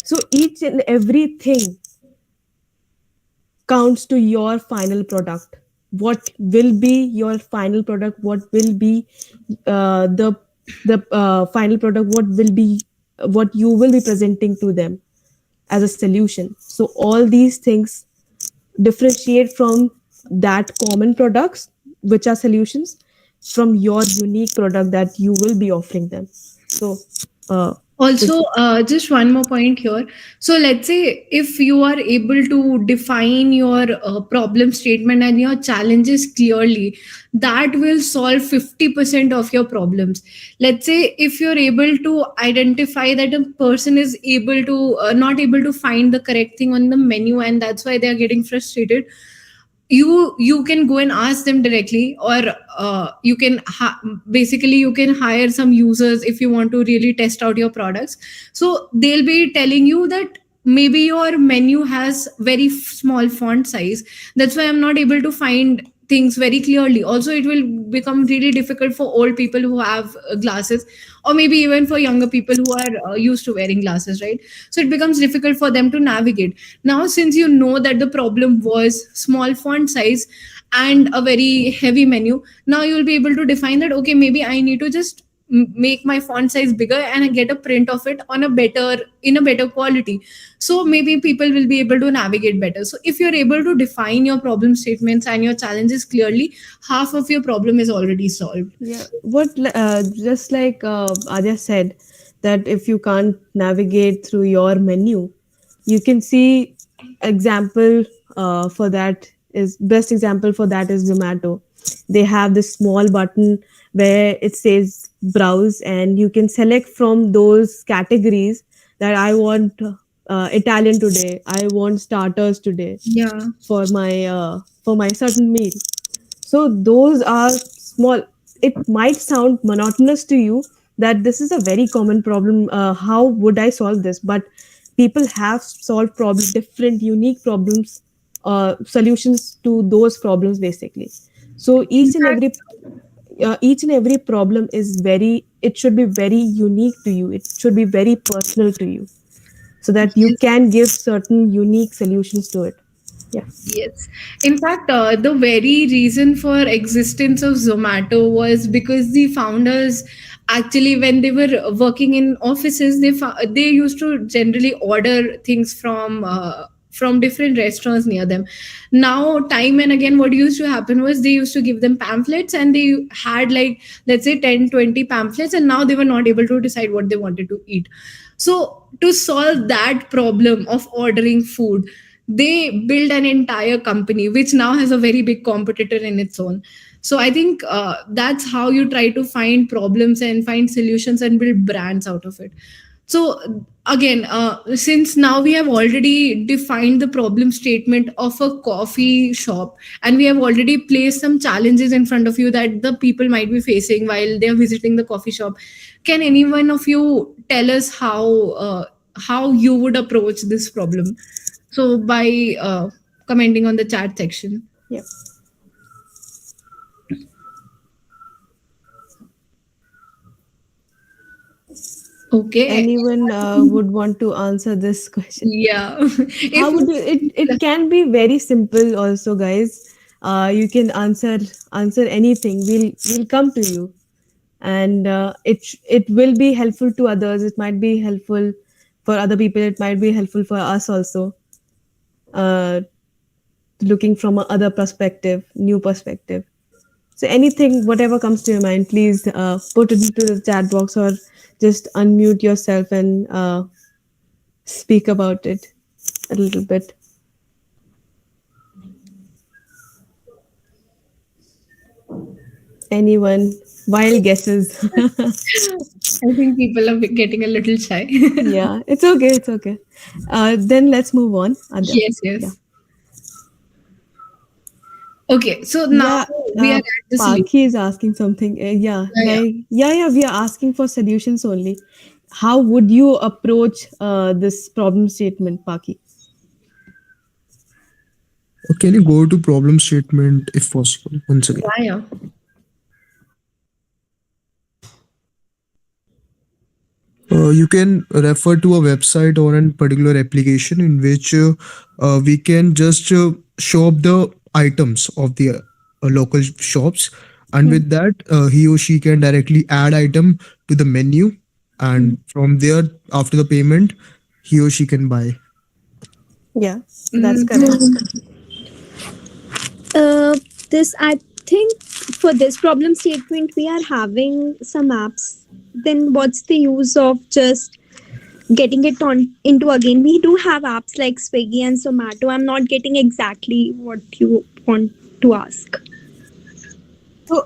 E: So each and everything counts to your final product. What will be your final product? What will be the final product? What will be what you will be presenting to them as a solution? So all these things differentiate from that common products, which are solutions, from your unique product that you will be offering them. So
B: Also, just one more point here. So, let's say if you are able to define your problem statement and your challenges clearly, that will solve 50% of your problems. Let's say if you're able to identify that a person is able to not able to find the correct thing on the menu, and that's why they are getting frustrated, you can go and ask them directly, or you can basically you can hire some users if you want to really test out your products. So they'll be telling you that maybe your menu has very small font size, that's why I'm not able to find things very clearly. Also, it will become really difficult for old people who have glasses, or maybe even for younger people who are used to wearing glasses, right? So it becomes difficult for them to navigate. Now, since you know that the problem was small font size and a very heavy menu, now you'll be able to define that, okay, maybe I need to just make my font size bigger and get a print of it on a better in a better quality, so maybe people will be able to navigate better. So if you're able to define your problem statements and your challenges clearly, half of your problem is already solved.
E: yeah, what just like Adya said, that if you can't navigate through your menu, you can see example for that is best example for that is Zomato. They have this small button where it says browse and you can select from those categories that I want Italian today, I want starters today
B: Yeah.
E: for my certain meal. So those are small. It might sound monotonous to you that this is a very common problem. How would I solve this? But people have solved different, unique problems, solutions to those problems basically. So
B: In fact,
E: each and every problem is very. It should be very unique to you. It should be very personal to you, so that you
B: yes.
E: can give certain unique solutions to it. Yeah.
B: Yes. In fact, the very reason for existence of Zomato was because the founders actually, when they were working in offices, they used to generally order things from different restaurants near them. Now, time and again, what used to happen was they used to give them pamphlets, and they had, like, let's say 10, 20 pamphlets, and now they were not able to decide what they wanted to eat. So to solve that problem of ordering food, they build an entire company which now has a very big competitor in its own. So I think that's how you try to find problems and find solutions and build brands out of it. So again, since now we have already defined the problem statement of a coffee shop, and we have already placed some challenges in front of you that the people might be facing while they are visiting the coffee shop, can any one of you tell us how you would approach this problem? So by commenting on the chat section.
E: Yeah.
B: Okay.
E: Anyone would want to answer this question?
B: Yeah.
E: How
B: If
E: would you? It can be very simple, also, guys. You can answer anything. We'll come to you, and it will be helpful to others. It might be helpful for other people. It might be helpful for us also. Uh, Looking from a other perspective, new perspective. So anything, whatever comes to your mind, please put it into the chat box or just unmute yourself and speak about it a little bit. Anyone? Wild guesses.
B: I think people are getting a little shy.
E: Yeah, it's okay. It's okay. Then let's move on. Adya.
B: Yes,
E: Yeah.
B: yes. Okay, so now
E: Yeah.
B: we are at the solution.
E: Paki is asking something. Yeah,
B: Yeah, yeah.
E: like yeah. We are asking for solutions only. How would you approach this problem statement, Paki?
C: Can you go to problem statement if possible once again?
B: Yeah, yeah.
C: You can refer to a website or a particular application in which we can just show up the items of the local shops, and
E: Hmm.
C: with that he or she can directly add item to the menu,
E: Hmm.
C: and from there, after the payment, he or she can buy.
E: Yeah, that's correct.
A: Mm, Uh, this I think for this problem statement we are having some apps. Then what's the use of just getting it on into again? We do have apps like Swiggy and Zomato. I'm not getting exactly what you want to ask.
E: So,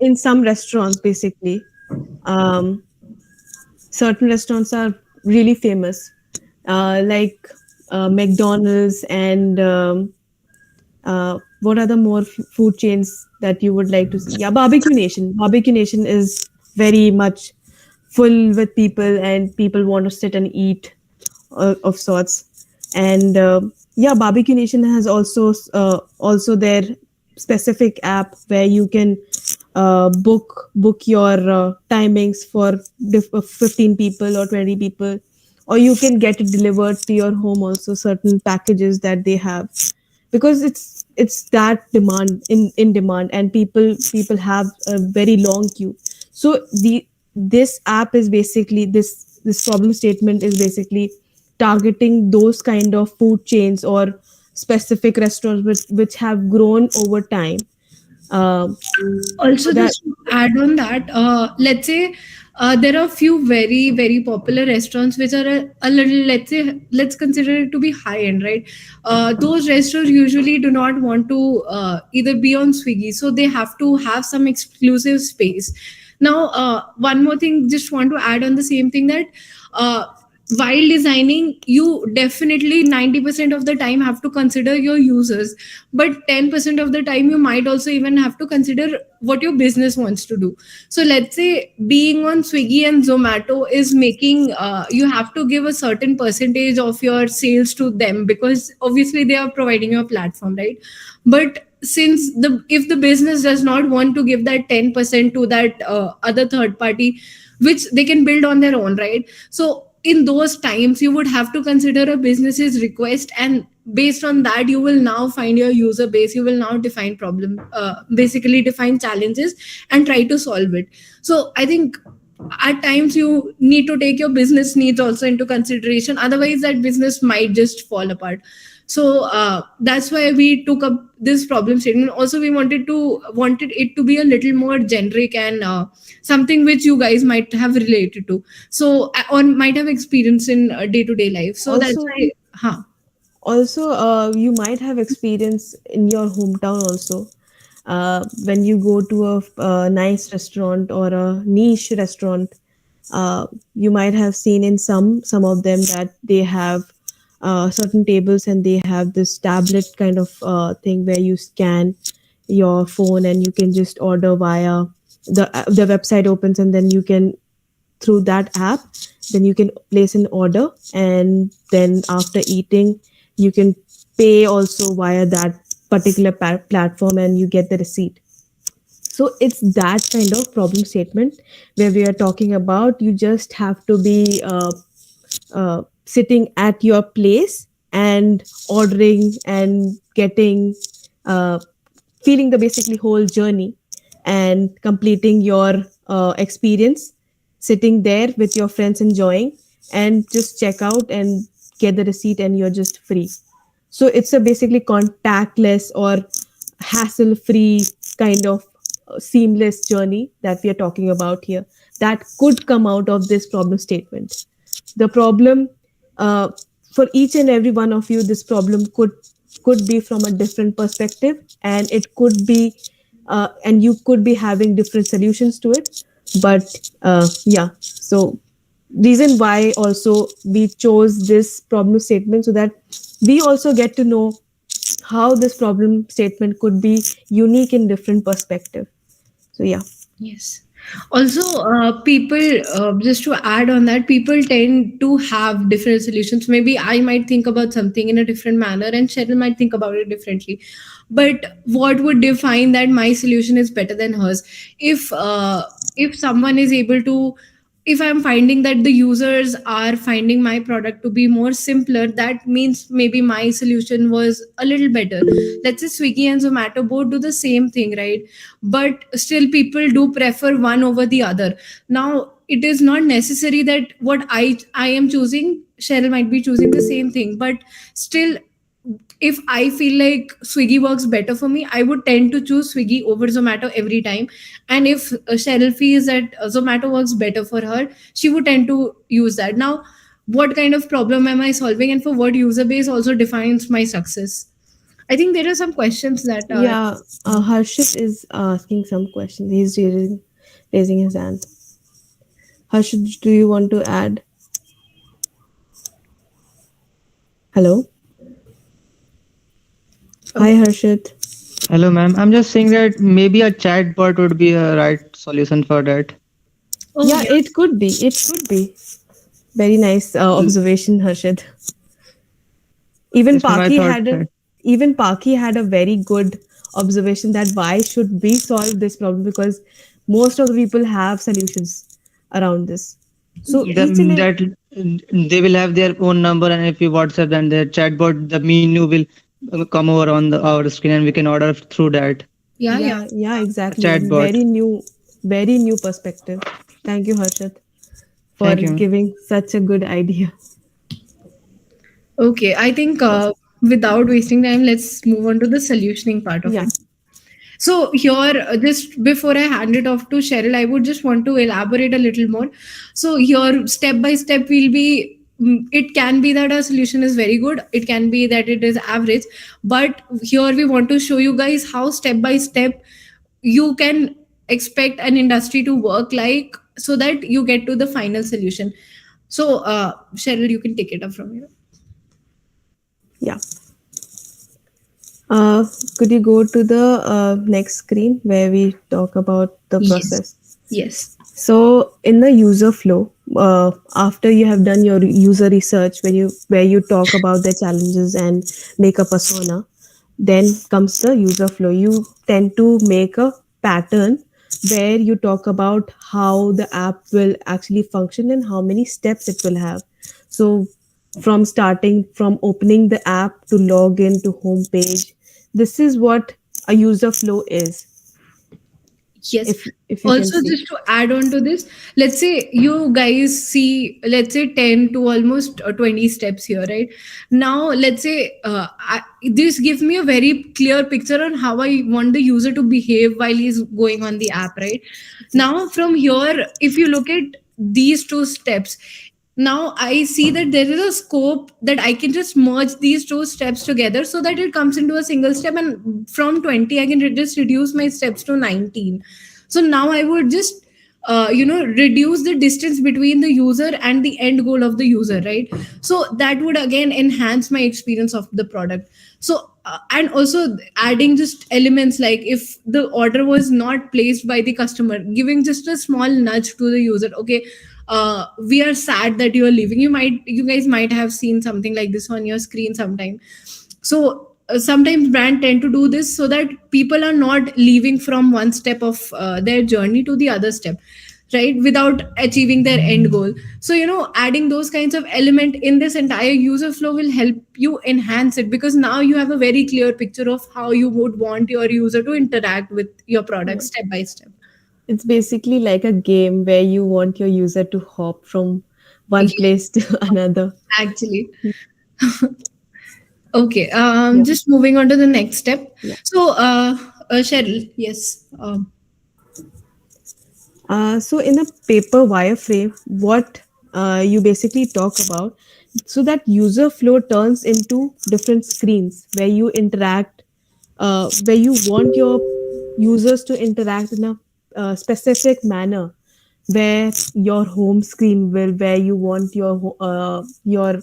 E: in some restaurants, basically, um, certain restaurants are really famous, like McDonald's and what are the more food chains that you would like to see? Yeah, Barbecue Nation. Barbecue Nation is very much full with people, and people want to sit and eat of sorts. And yeah, Barbecue Nation has also their specific app where you can book your timings for 15 people or 20 people, or you can get it delivered to your home also, certain packages that they have, because it's that demand in demand, and people have a very long queue. So the this app is basically this problem statement is basically targeting those kind of food chains or specific restaurants which have grown over time. um,
B: Also,
E: that
B: just to add on that, let's say there are a few very, very popular restaurants which are a little, let's say, let's consider it to be high end, right? Those restaurants usually do not want to either be on Swiggy, so they have to have some exclusive space. Now, one more thing, just want to add on the same thing, that uh, while designing, you definitely 90% of the time have to consider your users, but 10% of the time you might also even have to consider what your business wants to do. So let's say being on Swiggy and Zomato is making you have to give a certain percentage of your sales to them, because obviously they are providing you a platform, right? But since the if the business does not want to give that 10% to that other third party, which they can build on their own, right? So in those times you would have to consider a business's request, and based on that you will now find your user base, you will now define problem, basically define challenges and try to solve it. So I think at times you need to take your business needs also into consideration, otherwise that business might just fall apart. So that's why we took up this problem statement. Also, we wanted it to be a little more generic, and something which you guys might have related to, so or might have experienced in day to day life. So that's
E: Also,
B: why, huh?
E: you might have experience in your hometown also, when you go to a nice restaurant or a niche restaurant. You might have seen in some of them that they have certain tables, and they have this tablet kind of thing where you scan your phone and you can just order via the website opens, and then you can, through that app, then you can place an order, and then after eating you can pay also via that particular platform, and you get the receipt. So it's that kind of problem statement where we are talking about. You just have to be sitting at your place and ordering and getting, uh, feeling the basically whole journey and completing your experience, sitting there with your friends enjoying, and just check out and get the receipt, and you're just free. So it's a basically contactless or hassle free kind of seamless journey that we are talking about here, that could come out of this problem statement. The problem, uh, for each and every one of you, this problem could be from a different perspective, and it could be, and you could be having different solutions to it. But yeah, so reason why also we chose this problem statement, so that we also get to know how this problem statement could be unique in different perspective. So yeah.
B: Yes. Also, people, just to add on that, people tend to have different solutions. Maybe I might think about something in a different manner, and Cheryl might think about it differently. But what would define that my solution is better than hers? If someone is able to, if I'm finding that the users are finding my product to be more simpler, that means maybe my solution was a little better. Let's say Swiggy and Zomato both do the same thing, right? But still people do prefer one over the other. Now it is not necessary that what I am choosing, Cheryl might be choosing the same thing, but still, if I feel like Swiggy works better for me, I would tend to choose Swiggy over Zomato every time. And if Cheryl feels that Zomato works better for her, she would tend to use that. Now, what kind of problem am I solving, and for what user base also defines my success? I think there are some questions that are.
E: Yeah, Harshit is asking some questions. He's raising his hand. Harshit, do you want to add? Hello. Hi, Harshit.
G: Hello, ma'am. I'm just saying that maybe a chatbot would be a right solution for that.
B: Oh,
E: Yeah, it could be. It could be. Very nice observation, Harshit. Even
G: Just my
E: Paki
G: thought.
E: had a very good observation that why should we solve this problem, because most of the people have solutions around this. So each and
G: That they will have their own number, and if you WhatsApp then their chatbot, the menu will come over on our screen, and we can order through that
B: yeah.
E: yeah, exactly.
G: chatbot.
E: Very new perspective. Thank you, Harshit, for
G: Thank you, ma'am.
E: giving such a good idea.
B: Okay, I think without wasting time, let's move on to the solutioning part of
E: Yeah.
B: it. So here, just before I hand it off to Cheryl, I would just want to elaborate a little more. So here, step by step, we'll be. It can be that our solution is very good. It can be that it is average. But here we want to show you guys how step by step you can expect an industry to work like, so that you get to the final solution. So Cheryl, you can take it up from here.
E: Yeah. Uh, could you go to the next screen where we talk about the
B: Yes.
E: process?
B: Yes.
E: So in the user flow, after you have done your user research, where you talk about the challenges and make a persona, then comes the user flow. You tend to make a pattern where you talk about how the app will actually function and how many steps it will have. So from opening the app to log in to homepage, this is what a user flow is.
B: Yes.
E: If you can
B: Also,
E: see.
B: just to add on to this, let's say you guys see, let's say 10 to almost 20 steps here, right? Now, let's say this gives me a very clear picture on how I want the user to behave while he's going on the app, right? Now, from here, if you look at these two steps, now I see that there is a scope that I can just merge these two steps together so that it comes into a single step, and from 20 I can just reduce my steps to 19. So now I would just reduce the distance between the user and the end goal of the user, right? So that would again enhance my experience of the product. So and also adding just elements like, if the order was not placed by the customer, giving just a small nudge to the user. Okay, we are sad that you are leaving. You guys might have seen something like this on your screen sometime. So sometimes brand tend to do this so that people are not leaving from one step of their journey to the other step, right, without achieving their end goal. So adding those kinds of element in this entire user flow will help you enhance it, because now you have a very clear picture of how you would want your user to interact with your product step by step.
E: It's basically like a game where you want your user to hop from one
B: Yeah,
E: place to another.
B: actually. Okay,
E: Yeah.
B: just moving on to the next step.
E: Yeah.
B: So, Cheryl, yes.
E: So in a paper wireframe, what you basically talk about, so that user flow turns into different screens where you interact, where you want your users to interact in a specific manner, where your home screen will, where you want your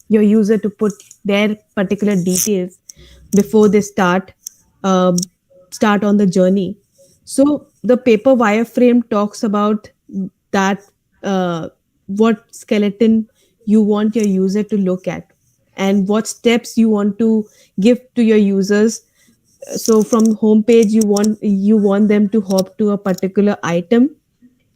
E: user to put their particular details before they um, start on the journey. So the paper wireframe talks about that, what skeleton you want your user to look at and what steps you want to give to your users. So from homepage, you want them to hop to a particular item,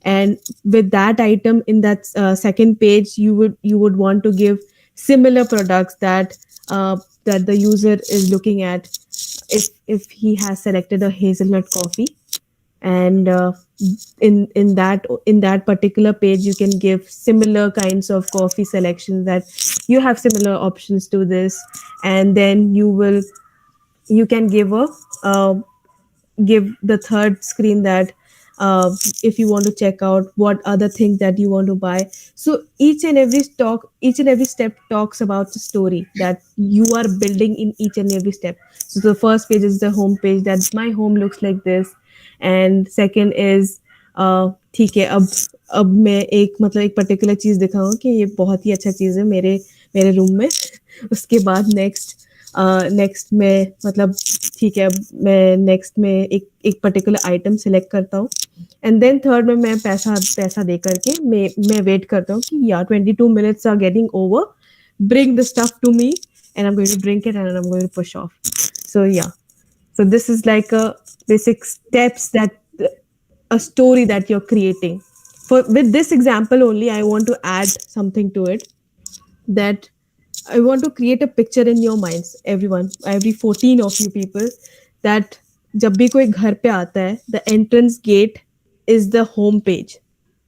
E: and with that item in that second page, you would want to give similar products that the user is looking at. If he has selected a hazelnut coffee, and in that particular page you can give similar kinds of coffee selections, that you have similar options to this. And then you can give the third screen that, if you want to check out what other things that you want to buy. So each and every step talks about the story that you are building in each and every step. So the first page is the home page, that my home looks like this. And second is, ठीक है, अब मैं एक particular चीज दिखाऊं कि ये बहुत ही अच्छा चीज है मेरे मेरे रूम में। उसके बाद नेक्स्ट में मतलब ठीक है, अब मैं नेक्स्ट में एक पर्टिकुलर आइटम सेलेक्ट करता हूँ। एंड देन थर्ड में मैं पैसा दे करके मैं वेट करता हूँ कि या 22 minutes are getting over, bring the stuff to me, and I'm going to drink it and I'm going to push off. So yeah, so this is like a basic steps, that a story that you're creating. For with this example only, I want to add something to it, that I want to create a picture in your minds, everyone, every 14 of you people, that जब भी कोई घर पे आता है, the entrance gate is the home page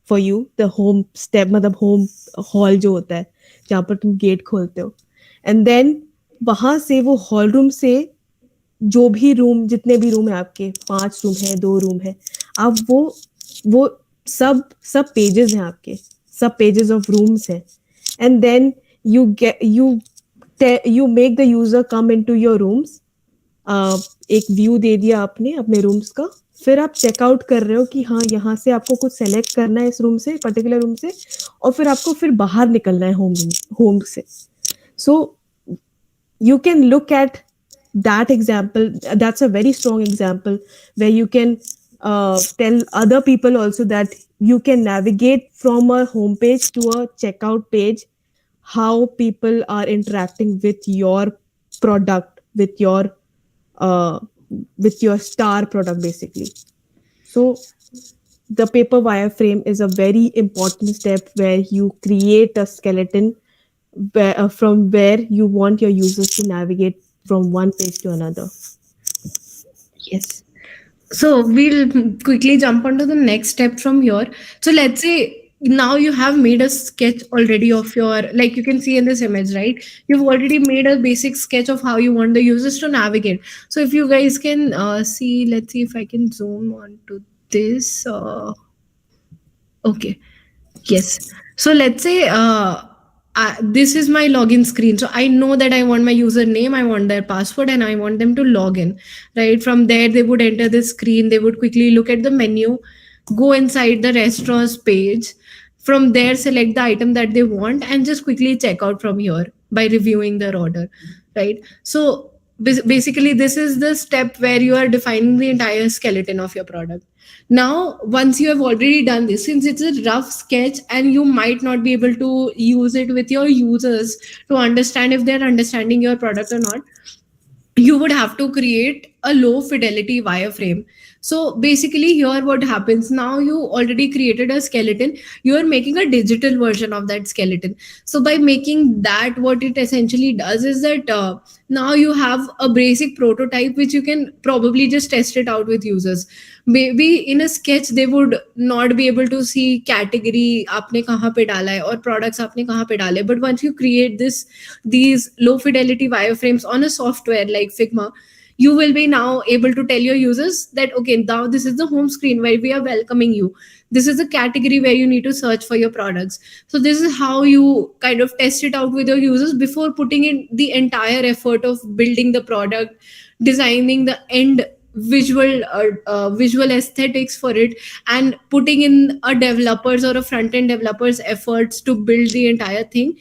E: for you, the home step, मतलब home hall जो होता है जहाँ पर तुम गेट खोलते हो। एंड देन वहां से वो हॉल रूम से जो भी रूम, जितने भी रूम है आपके, 5 रूम है, 2 रूम है, आप वो सब पेजेस हैं आपके, सब पेजेस ऑफ रूम्स हैं। And then you make the user come into your rooms एक व्यू दे दिया आपने अपने रूम्स का, फिर आप चेकआउट कर रहे हो कि हाँ यहाँ से आपको कुछ सेलेक्ट करना है इस रूम से, पर्टिकुलर रूम से, और फिर आपको फिर बाहर निकलना है होम से. So you can look at that example. That's a very strong example where you can tell other people also that you can navigate from a homepage to a checkout page, how people are interacting with your uh, with your star product basically. So the paper wireframe is a very important step where you create a skeleton from where you want your users to navigate from one page to another.
B: Yes. So we'll quickly jump on to the next step from here. So let's say now you have made a sketch already of your, like you can see in this image, right? You've already made a basic sketch of how you want the users to navigate. So if you guys can see, let's see if I can zoom on to this. Okay. Yes. So let's say this is my login screen. So I know that I want my username, I want their password, and I want them to log in. Right. From there, they would enter the screen. They would quickly look at the menu, go inside the restaurant's page. From there, select the item that they want and just quickly check out from here by reviewing their order. Right. So basically, this is the step where you are defining the entire skeleton of your product. Now, once you have already done this, since it's a rough sketch and you might not be able to use it with your users to understand if they're understanding your product or not, you would have to create a low fidelity wireframe. So basically here what happens, now you already created a skeleton, you are making a digital version of that skeleton. So by making that, what it essentially does is that now you have a basic prototype which you can probably just test it out with users. Maybe in a sketch they would not be able to see category आपने कहाँ पे डाला है और products आपने कहाँ पे डाले, but once you create these low fidelity wireframes on a software like Figma, you will be now able to tell your users that okay, now this is the home screen where we are welcoming you, this is the category where you need to search for your products. So this is how you kind of test it out with your users before putting in the entire effort of building the product, designing the end visual aesthetics for it, and putting in a developer's or a front end developer's efforts to build the entire thing.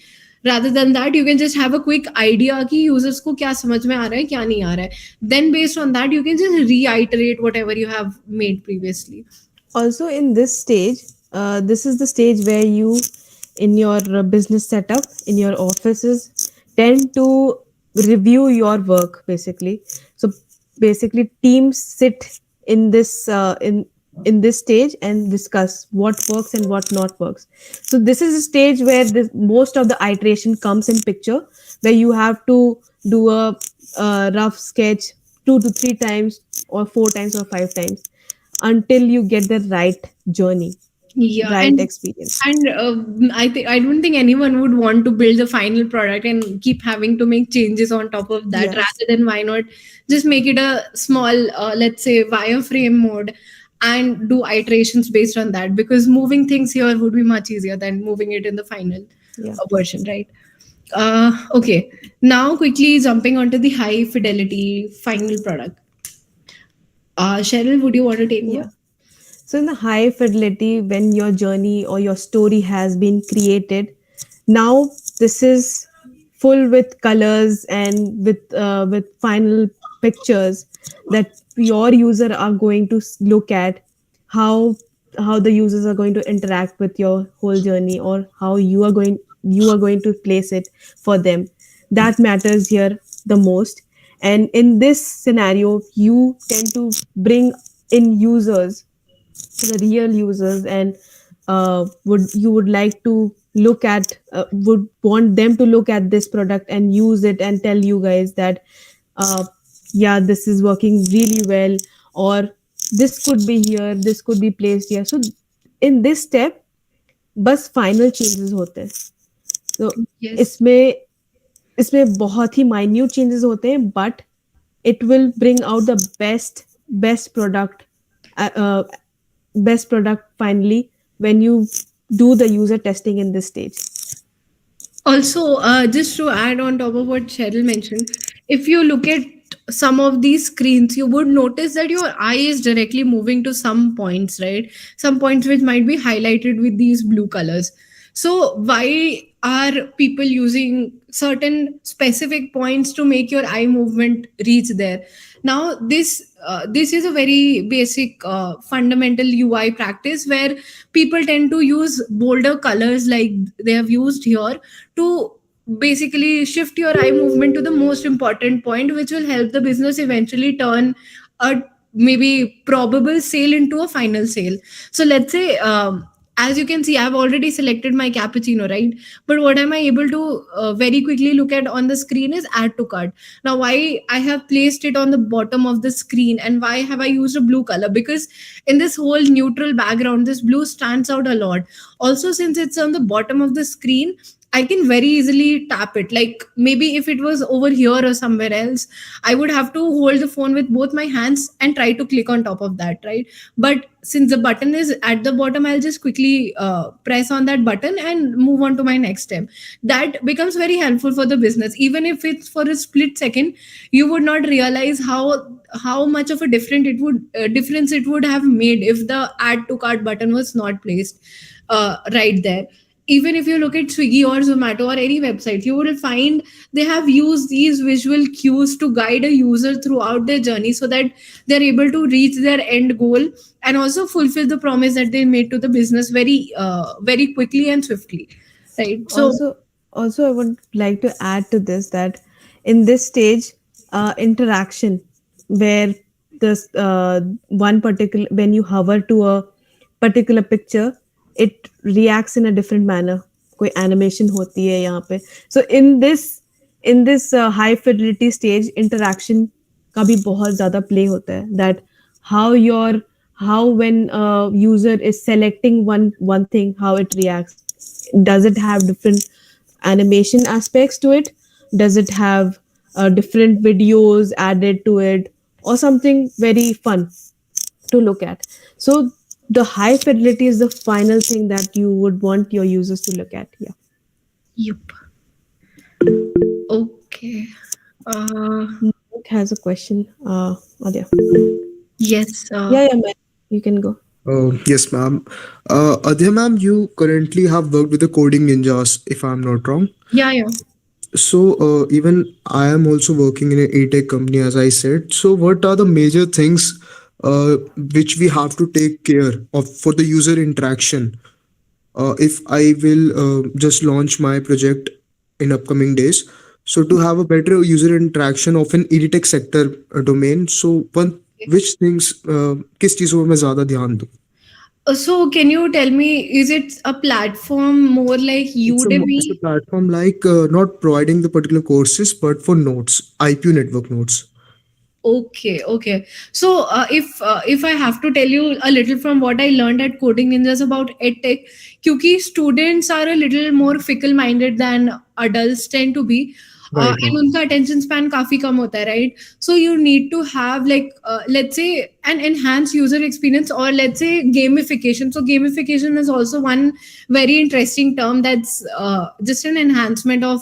B: Rather than that, you can just have a quick idea कि users को क्या समझ में आ रहा है क्या नहीं आ रहा है, then based on that you can just reiterate whatever you have made previously.
E: Also in this stage, this is the stage where you in your business setup in your offices tend to review your work basically. So basically teams sit in this stage and discuss what works and what not works. So this is a stage where most of the iteration comes in picture, where you have to do a rough sketch 2 to 3 times or 4 times or 5 times until you get the right journey,
B: Yeah,
E: right experience.
B: and I don't think anyone would want to build the final product and keep having to make changes on top of that.
E: Yes.
B: Rather than why not just make it a small, let's say, wireframe mode and do iterations based on that, because moving things here would be much easier than moving it in the final
E: Yeah.
B: version, right? Okay, now quickly jumping onto the high fidelity final product. Cheryl, would you want to take over?
E: Yeah. So in the high fidelity, when your journey or your story has been created, now this is full with colors and with final pictures that your user are going to look at, how the users are going to interact with your whole journey, or how you are going to place it for them. That matters here the most. And in this scenario, you tend to bring in users, the real users, and would like to look at would want them to look at this product and use it and tell you guys that uh, yeah, this is working really well, or this could be here, this could be placed here. So in this step बस final changes होते हैं. तो
B: Yes.
E: इसमें बहुत ही minute changes होते हैं, but it will bring out the best product finally when you do the user testing in this stage.
B: Also, just to add on top of what Cheryl mentioned, if you look at some of these screens, you would notice that your eye is directly moving to some points, right? Some points which might be highlighted with these blue colors. So why are people using certain specific points to make your eye movement reach there? Now this is a very basic fundamental UI practice where people tend to use bolder colors like they have used here to basically shift your eye movement to the most important point, which will help the business eventually turn a maybe probable sale into a final sale. So let's say, as you can see, I've already selected my cappuccino, right? But what am I able to very quickly look at on the screen is add to cart. Now why I have placed it on the bottom of the screen and why have I used a blue color? Because in this whole neutral background, this blue stands out a lot. Also, since it's on the bottom of the screen, I can very easily tap it. Like maybe if it was over here or somewhere else, I would have to hold the phone with both my hands and try to click on top of that, right? But since the button is at the bottom, I'll just quickly press on that button and move on to my next step. That becomes very helpful for the business. Even if it's for a split second, you would not realize how much of a difference it would have made if the add to cart button was not placed right there. Even if you look at Swiggy or Zomato or any website, you will find they have used these visual cues to guide a user throughout their journey so that they're able to reach their end goal and also fulfill the promise that they made to the business very quickly and swiftly. Right. So
E: Also I would like to add to this that in this stage, interaction where this one particular when you hover to a particular picture, it reacts in a different manner. कोई animation होती है यहाँ पे. So in this high fidelity stage, interaction का भी बहुत ज़्यादा play होता है. That how when a user is selecting one thing, how it reacts. Does it have different animation aspects to it? Does it have different videos added to it, or something very fun to look at? So the high fidelity is the final thing that you would want your users to look at. Yeah.
B: yep. Okay.
E: Nick has a question. Adhya.
B: Yes.
E: Yeah, ma'am. You can go.
C: Yes, ma'am. Adhya, ma'am, you currently have worked with the coding ninjas, if I'm not wrong.
B: Yeah.
C: So, even I am also working in an e-tech company, as I said. So, what are the major things which we have to take care of for the user interaction? If I will just launch my project in upcoming days, so to have a better user interaction of an e-tech sector domain, so one which things किस चीजों में मैं ज्यादा ध्यान दूं?
B: So can you tell me, is it a platform more like Udemy?
C: It's a platform like not providing the particular courses, but for notes, IPU network notes.
B: Okay. So if I have to tell you a little from what I learned at Coding Ninjas about edtech, क्योंकि students are a little more fickle-minded than adults tend to be.
C: Right.
B: And उनका attention span काफी कम होता है, right? So you need to have like let's say an enhanced user experience, or let's say gamification. So gamification is also one very interesting term that's just an enhancement of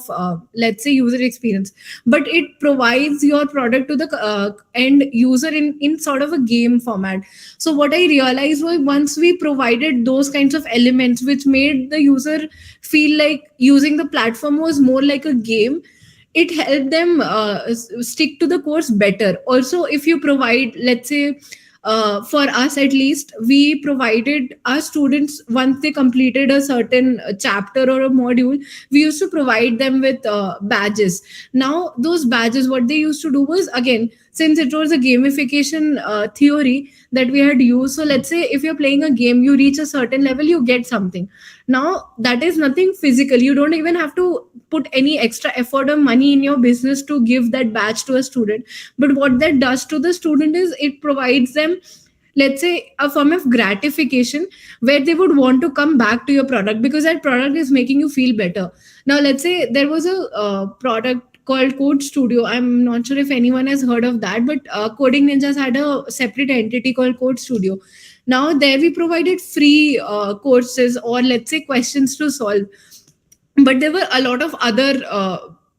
B: let's say user experience, but it provides your product to the end user in sort of a game format. So what I realized was once we provided those kinds of elements which made the user feel like using the platform was more like a game, it helped them stick to the course better. Also, if you provide, let's say, for us at least, we provided our students, once they completed a certain chapter or a module, we used to provide them with badges. Now those badges, what they used to do was, again, since it was a gamification theory that we had used, so let's say if you're playing a game, you reach a certain level, you get something. Now that is nothing physical, you don't even have to put any extra effort or money in your business to give that badge to a student. But what that does to the student is it provides them, let's say, a form of gratification where they would want to come back to your product because that product is making you feel better. Now let's say there was a product called Code Studio. I'm not sure if anyone has heard of that, but Coding Ninjas had a separate entity called Code Studio. Now there we provided free courses or let's say questions to solve, but there were a lot of other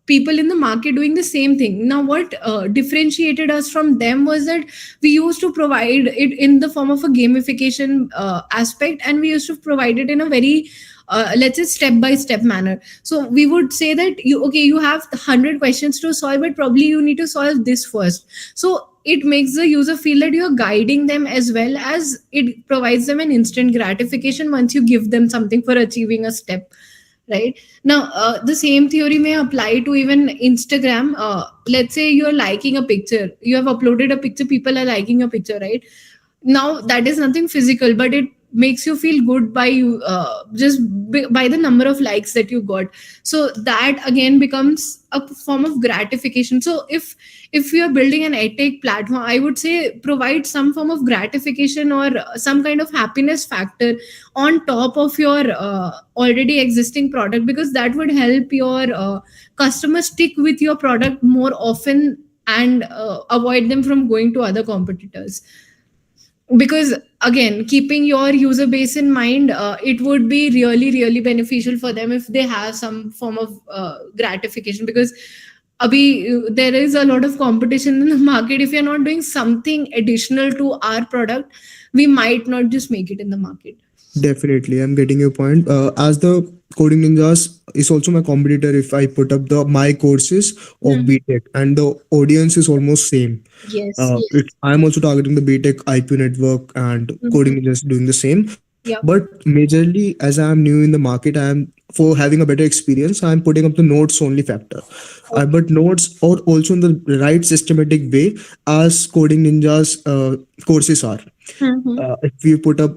B: people in the market doing the same thing. Now, what differentiated us from them was that we used to provide it in the form of a gamification aspect, and we used to provide it in a very let's say step by step manner. So we would say that you have 100 questions to solve, but probably you need to solve this first. So it makes the user feel that you're guiding them, as well as it provides them an instant gratification once you give them something for achieving a step. Right now, the same theory may apply to even Instagram. Let's say you're liking a picture, you have uploaded a picture, people are liking your picture, right? Now that is nothing physical, but it makes you feel good by you just by the number of likes that you got. So that again becomes a form of gratification. So if you're building an edtech platform, I would say provide some form of gratification or some kind of happiness factor on top of your already existing product, because that would help your customers stick with your product more often, and avoid them from going to other competitors. Because again, keeping your user base in mind, it would be really really beneficial for them if they have some form of gratification. Because there is a lot of competition in the market. If you're not doing something additional to our product, we might not just make it in the market.
C: Definitely, I'm getting your point. As the Coding Ninjas is also my competitor, if I put up the my courses of
B: Mhm.
C: BTech, and the audience is almost same.
B: Yes.
C: I'm also targeting the BTech IP network, and
B: Mhm.
C: Coding Ninjas doing the same.
B: Yeah.
C: But majorly, as I am new in the market, I am for having a better experience. I am putting up the notes only factor.
B: Okay.
C: But notes are also in the right systematic way as Coding Ninjas courses are.
B: Mhm.
C: If you put up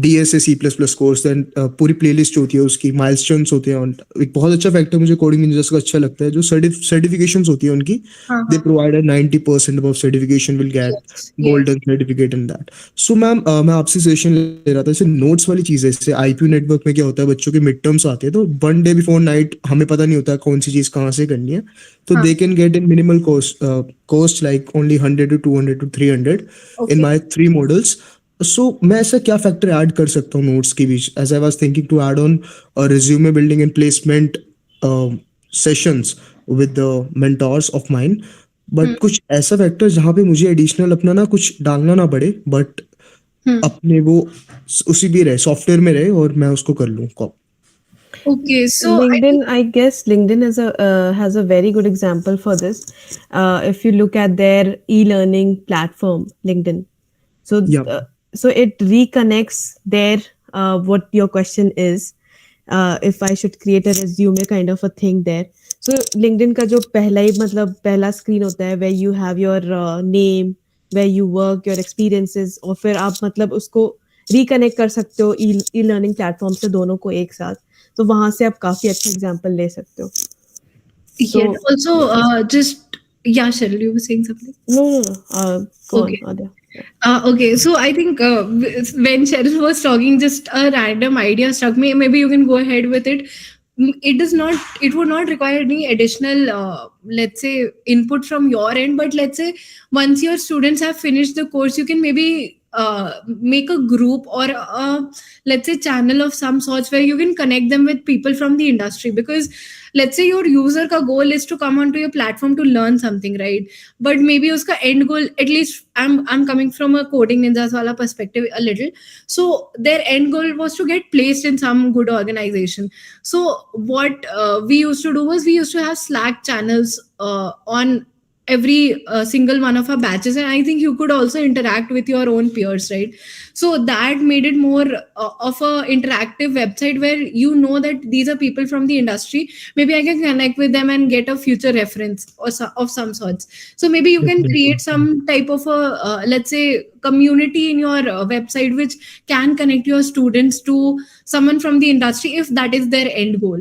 C: DSA C++ course then पूरी playlist होती है उसकी milestones होते हैं एक बहुत अच्छा factor मुझे कोडिंग इंजीनियर्स का अच्छा लगता है जो सर्टिफिकेशंस होती है उनकी
B: हाँ
C: दे
B: हाँ.
C: Provide 90% above certification will get
B: Yes. Yes.
C: golden certificate in that. So ma'am मैं आपसे सजेशन ले रहा था जैसे नोट्स वाली चीज़ है इससे आईपी नेटवर्क में क्या होता है बच्चों के मिड टर्म्स आते हैं तो वन डे बिफोर नाइट हमें पता नहीं होता कौन सी चीज़ कहाँ से करनी है तो
B: हाँ.
C: They can get in minimal cost like only 100 to 200 to 300 in
B: Okay.
C: my three models. So मैं ऐसा क्या फैक्टर ऐड कर सकता हूँ नोट्स के बीच as I was thinking to add on resume building and placement sessions with the mentors of mine
B: Hmm.
C: But कुछ ऐसा फैक्टर जहाँ पे मुझे एडिशनल अपना ना कुछ डालना ना पड़े बट
B: Hmm.
C: अपने वो उसी भी रहे सॉफ्टवेयर में रहे और मैं उसको कर लूँ
B: Okay. So I think.
E: LinkedIn, I guess LinkedIn is a has a very good example for this. If you look at their e-learning platform, LinkedIn, so
C: या
E: so it reconnects their what your question is. If I should create a resume kind of a thing there. So LinkedIn का जो पहला ही मतलब पहला screen होता है where you have your name, where you work, your experiences, और फिर आप मतलब उसको reconnect कर सकते हो e-learning platform से दोनों को एक साथ. तो वहां से आप काफी अच्छा एग्जांपल ले सकते हो.
B: Yes.
E: So
B: Also, just yeah, Cheryl, you were saying something.
E: no, go on,
B: Okay.
E: Adhya. Yeah.
B: Okay, so I think when Cheryl was talking, just a random idea struck me. Maybe you can go ahead with it. It does not. It would not require any additional, let's say, input from your end. But let's say once your students have finished the course, you can maybe make a group or let's say channel of some sorts where you can connect them with people from the industry. Because let's say your user ka goal is to come onto your platform to learn something, right? But maybe uska end goal, at least I'm coming from a coding ninjas wala perspective a little. So their end goal was to get placed in some good organization. So what we used to do was we used to have Slack channels on every single one of our batches, and I think you could also interact with your own peers, right? So that made it more of a interactive website where you know that these are people from the industry. Maybe I can connect with them and get a future reference or of some sorts. So maybe you can create some type of a let's say community in your website which can connect your students to someone from the industry if that is their end goal.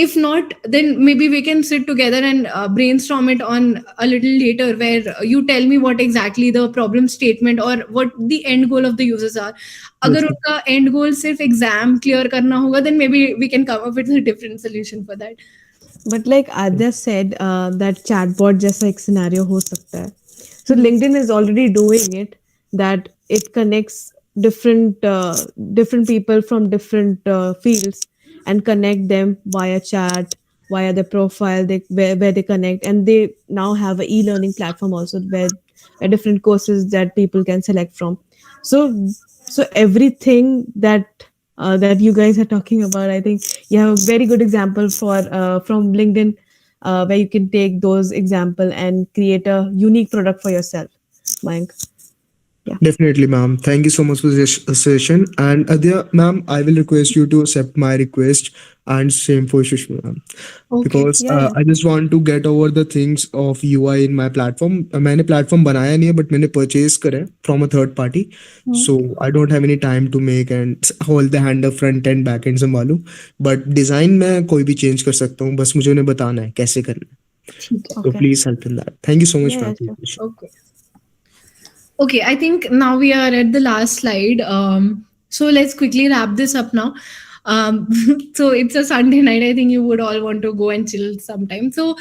B: If not, then maybe we can sit together and brainstorm it on a little later, where you tell me what exactly the problem statement or what the end goal of the users are. Agar unka end goal sirf exam clear karna hoga, then maybe we can come up with a different solution for that.
E: But like Adya said, that chatbot जैसा एक scenario हो सकता है. So
B: Hmm.
E: LinkedIn is already doing it. That it connects different people from different fields and connect them via chat via their profile, where they connect, and they now have a e-learning platform also where different courses that people can select from. So everything that you guys are talking about, I think you have a very good example from LinkedIn, where you can take those example and create a unique product for yourself, Mayank. Yeah.
C: Definitely, ma'am. Thank you so much for this session. And Adhya, ma'am, I will request you to accept my request, and same for Sushma, ma'am.
B: Okay.
C: Because
E: Yeah, yeah.
C: I just want to get over the things of UI in my platform. मैंने platform बनाया नहीं है, but मैंने purchase करा है from a third party. So I don't have any time to make and hold the hand of front end back end संभालूं. But design मैं कोई भी change कर सकता हूँ. बस मुझे उन्हें बताना है कैसे करना है.
B: ठीक है.
C: So
E: Okay.
C: please help in that. Thank you so much,
E: Yeah,
C: ma'am.
E: sure.
B: Okay. Okay, I think now we are at the last slide. So let's quickly wrap this up now. So it's a Sunday night. I think you would all want to go and chill sometime. So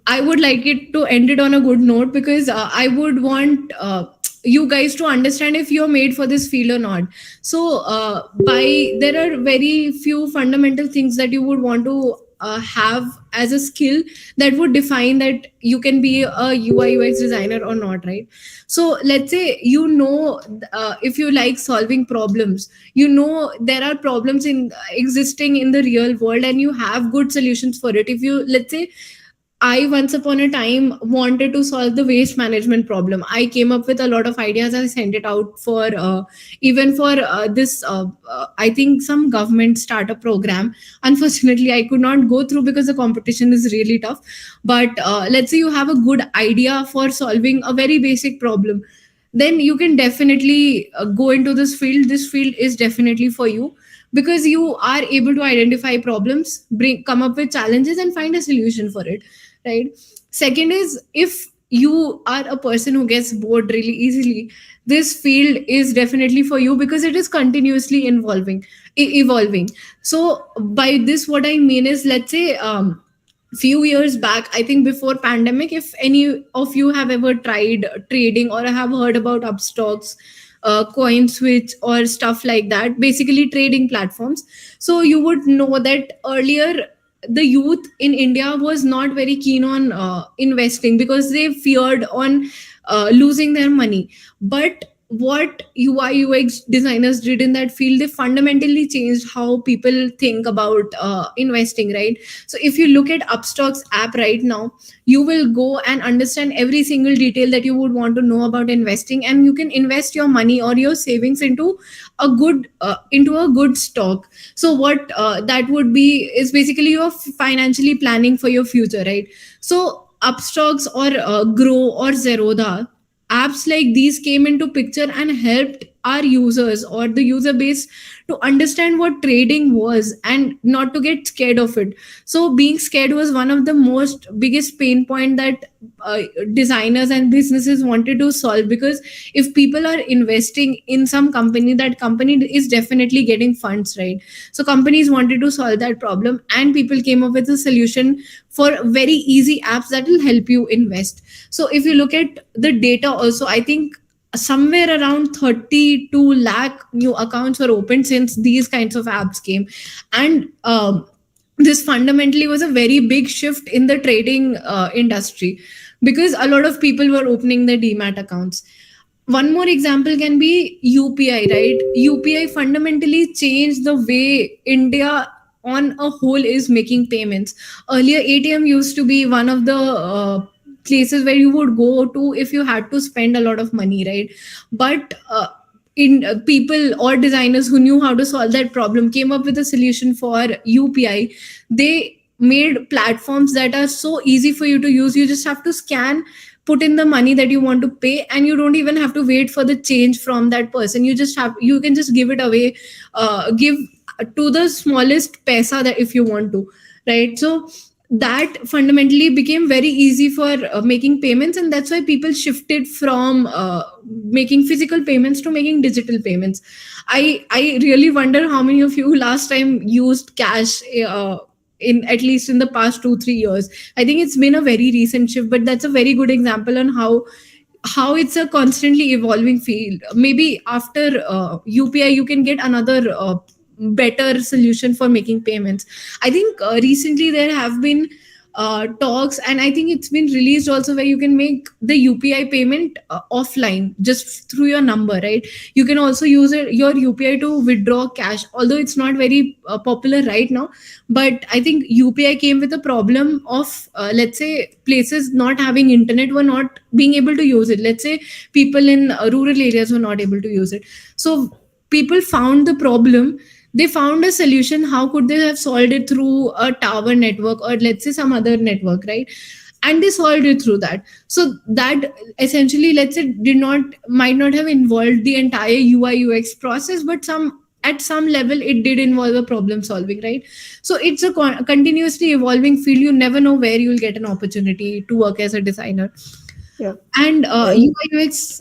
B: I would like it to end it on a good note, because I would want you guys to understand if you're made for this field or not. So by there are very few fundamental things that you would want to have as a skill that would define that you can be a UI UX designer or not, right? So let's say if you like solving problems, there are problems in existing in the real world, and you have good solutions for it. If you, let's say, I once upon a time wanted to solve the waste management problem. I came up with a lot of ideas. I sent it out for even for this. I think some government startup program. Unfortunately, I could not go through because the competition is really tough. But let's say you have a good idea for solving a very basic problem, then you can definitely go into this field. This field is definitely for you, because you are able to identify problems, come up with challenges, and find a solution for it, right? Second is, if you are a person who gets bored really easily, this field is definitely for you, because it is continuously evolving. So by this, what I mean is, let's say few years back, I think before pandemic, if any of you have ever tried trading or have heard about Upstocks, coin switch or stuff like that, basically trading platforms, so you would know that earlier the youth in India was not very keen on investing, because they feared on losing their money. But what UI UX designers did in that field, they fundamentally changed how people think about investing, right? So if you look at Upstock's app right now, you will go and understand every single detail that you would want to know about investing, and you can invest your money or your savings into a good stock. So what that would be is basically you're financially planning for your future, right? So Upstocks or Grow or Zerodha, apps like these came into picture and helped our users or the user base to understand what trading was and not to get scared of it. So being scared was one of the most biggest pain point that designers and businesses wanted to solve, because if people are investing in some company, that company is definitely getting funds, right? So companies wanted to solve that problem, and people came up with a solution for very easy apps that will help you invest. So if you look at the data also, I think somewhere around 32 lakh new accounts were opened since these kinds of apps came. And this fundamentally was a very big shift in the trading industry, because a lot of people were opening their demat accounts. One more example can be UPI, right? UPI fundamentally changed the way India on a whole is making payments. Earlier, ATM used to be one of the places where you would go to if you had to spend a lot of money, right? But in people or designers who knew how to solve that problem came up with a solution for UPI. They made platforms that are so easy for you to use. You just have to scan, put in the money that you want to pay, and you don't even have to wait for the change from that person. You can just give it away, give to the smallest paisa that if you want to, right? So that fundamentally became very easy for making payments, and that's why people shifted from making physical payments to making digital payments. I really wonder how many of you last time used cash in at least in the past 2-3 years. I think it's been a very recent shift, but that's a very good example on how it's a constantly evolving field. Maybe after UPI you can get another better solution for making payments. I think recently there have been talks, and I think it's been released also, where you can make the UPI payment offline just through your number, right? You can also use your UPI to withdraw cash, although it's not very popular right now. But I think UPI came with a problem of, let's say, places not having internet were not being able to use it. Let's say people in rural areas were not able to use it. So people found the problem, they found a solution. How could they have solved it? Through a tower network, or let's say some other network, right? And they solved it through that. So that essentially, let's say, did not might not have involved the entire UI UX process, but some at some level it did involve a problem solving, right? So it's a continuously evolving field. You never know where you'll get an opportunity to work as a designer.
E: Yeah.
B: And
E: And
B: UI UX,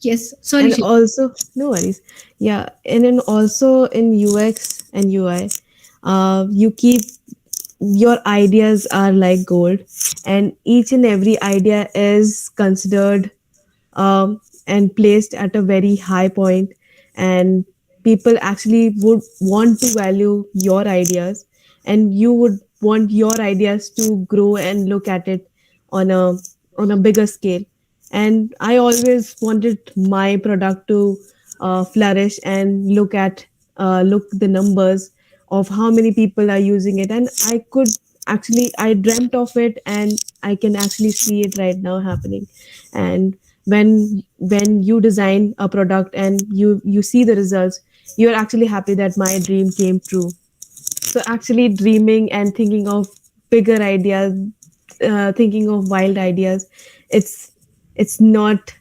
B: yes, sorry,
E: and also, no worries. Yeah, and then also in UX and UI, you keep your ideas are like gold, and each and every idea is considered and placed at a very high point, and people actually would want to value your ideas, and you would want your ideas to grow and look at it on a bigger scale. And I always wanted my product to flourish and look the numbers of how many people are using it, and I dreamt of it, and I can actually see it right now happening. And when you design a product and you see the results, you're actually happy that my dream came true. So actually dreaming and thinking of bigger ideas, thinking of wild ideas, it's it's not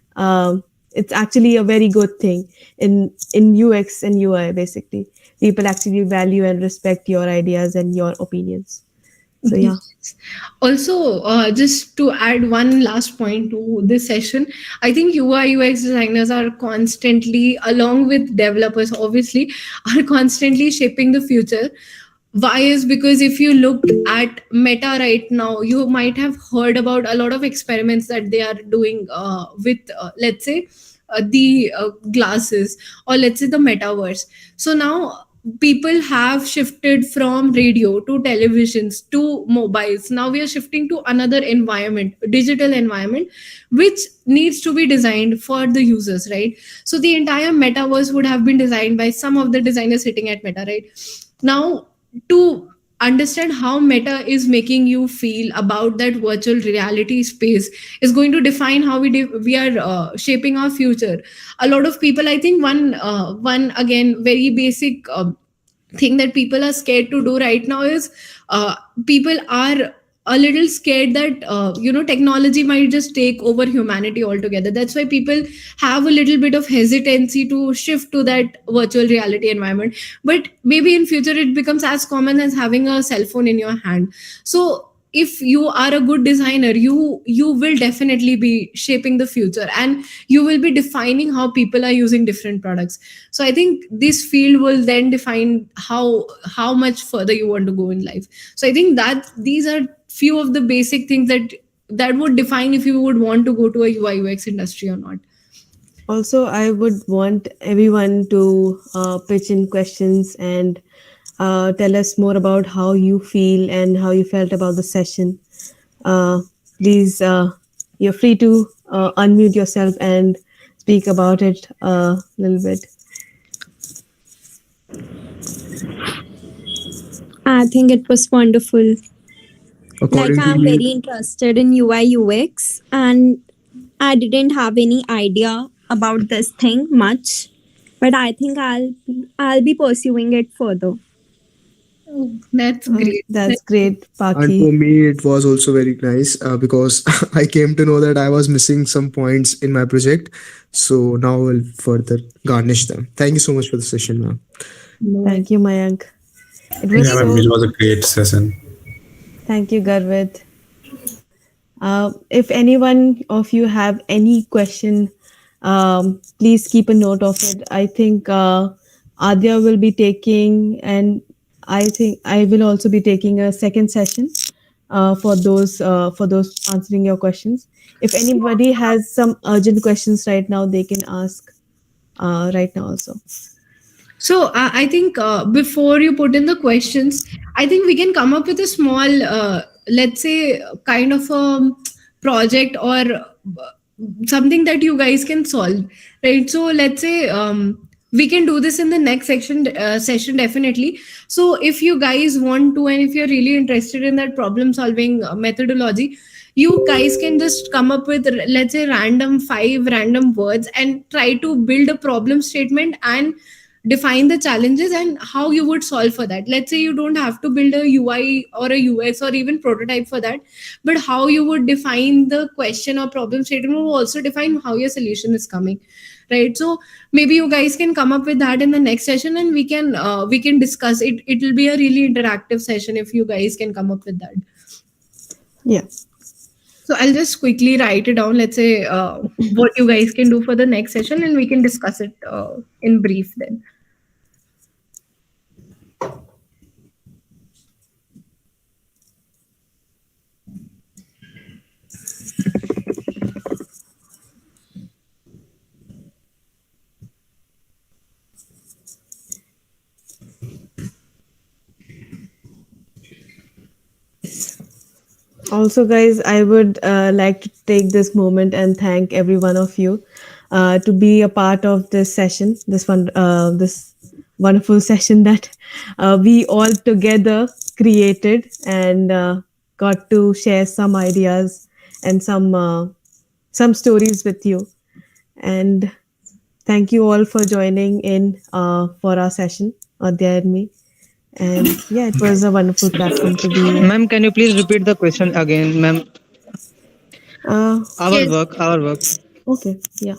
E: it's actually a very good thing in UX and UI. Basically, people actually value and respect your ideas and your opinions. So yeah.
B: also, just to add one last point to this session, I think UI UX designers are constantly, along with developers, obviously, are constantly shaping the future. Why is because if you look at Meta right now, you might have heard about a lot of experiments that they are doing with, let's say, the glasses, or let's say the metaverse. So now people have shifted from radio to televisions to mobiles. Now we are shifting to another environment, digital environment, which needs to be designed for the users, right? So the entire metaverse would have been designed by some of the designers sitting at Meta, right? Now, to understand how Meta is making you feel about that virtual reality space is going to define how we are shaping our future. A lot of people, I think, one again very basic thing that people are scared to do right now is, uh, people are a little scared that technology might just take over humanity altogether. That's why people have a little bit of hesitancy to shift to that virtual reality environment. But maybe in future it becomes as common as having a cell phone in your hand. So if you are a good designer, you will definitely be shaping the future, and you will be defining how people are using different products. So I think this field will then define how much further you want to go in life. So I think that these are few of the basic things that would define if you would want to go to a UI UX industry or not.
E: Also, I would want everyone to pitch in questions and tell us more about how you feel and how you felt about the session. Please, you're free to unmute yourself and speak about it a little bit.
A: I think it was wonderful. Like,
C: According to
A: I'm
C: me,
A: very interested in UI UX, and I didn't have any idea about this thing much, but I think I'll be pursuing it further.
B: Oh, that's great.
E: That's great,
C: and for
E: Paki.
C: me, it was also very nice because I came to know that I was missing some points in my project. So now I'll further garnish them. Thank you so much for the session, ma'am.
E: Thank you, Mayank. It was
F: Yeah, ma'am, it
E: so.
F: was a great session.
E: Thank you, Garvit. If anyone of you have any question, please keep a note of it. I think Adhya will be taking, and I think I will also be taking a second session for those answering your questions. If anybody has some urgent questions right now, they can ask right now also.
B: So I think before you put in the questions, I think we can come up with a small, let's say, kind of a project or something that you guys can solve, right? So let's say we can do this in the next session definitely. So if you guys want to, and if you're really interested in that problem solving methodology, you guys can just come up with, let's say, random 5 random words and try to build a problem statement and define the challenges and how you would solve for that. Let's say you don't have to build a UI or a UX or even prototype for that, but how you would define the question or problem statement will also define how your solution is coming, right? So maybe you guys can come up with that in the next session, and we can discuss it. It will be a really interactive session if you guys can come up with that.
E: Yeah.
B: So I'll just quickly write it down. Let's say what you guys can do for the next session, and we can discuss it in brief then.
E: Also, guys, I would like to take this moment and thank every one of you to be a part of this session, this wonderful session that we all together created and got to share some ideas and some stories with you. And thank you all for joining in for our session, Adhya and me. And yeah, it was a wonderful platform to be in.
G: Ma'am, can you please repeat the question again, ma'am? Our
B: Yes.
G: work, our work.
E: Okay, yeah.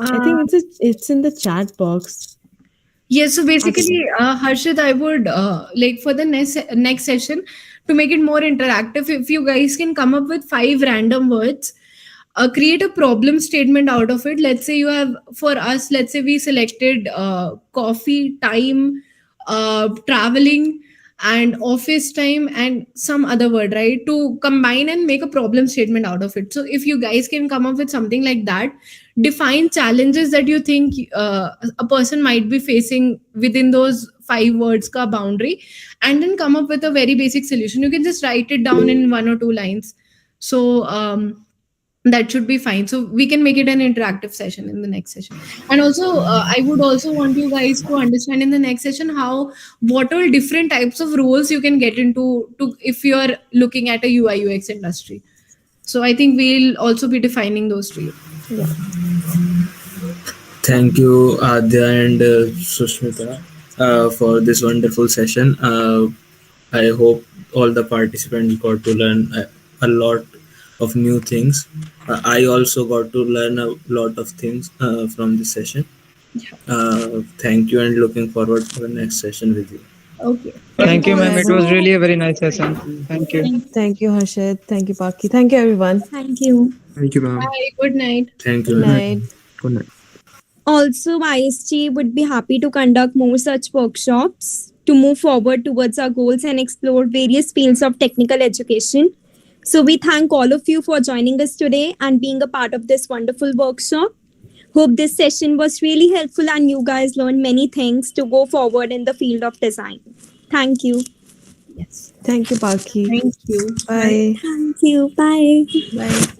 E: I think it's in the chat box.
B: Yes, so basically, Harshit, I would like for the next session to make it more interactive. If you guys can come up with 5 random words, create a problem statement out of it. Let's say you have, for us, let's say we selected coffee, time, traveling, and office time, and some other word, right? To combine and make a problem statement out of it. So if you guys can come up with something like that, define challenges that you think a person might be facing within those 5 words ka boundary, and then come up with a very basic solution. You can just write it down in 1 or 2 lines. So that should be fine. So we can make it an interactive session in the next session. And also I would also want you guys to understand in the next session how what all different types of roles you can get into to if you're looking at a UI UX industry. So I think we'll also be defining those to you.
D: Thank you, Adhya and Sushmita, for this wonderful session. I hope all the participants got to learn a lot of new things. I also got to learn a lot of things from this session. Thank you, and looking forward for the next session with you.
B: Okay.
G: Thank you, ma'am.
E: Yes.
G: It was really a very nice session. Thank you.
E: Thank you, Harshit. Thank you, Paki. Thank you, everyone.
A: Thank you.
C: Thank you, ma'am.
B: Bye. Good night.
D: Thank
E: Good
D: you.
E: night.
C: Good night.
A: Also, IST would be happy to conduct more such workshops to move forward towards our goals and explore various fields of technical education. So, we thank all of you for joining us today and being a part of this wonderful workshop. Hope this session was really helpful and you guys learned many things to go forward in the field of design. Thank you.
E: Thank you, Paki.
B: Thank you.
E: Bye.
A: Thank you. Bye.
E: Bye.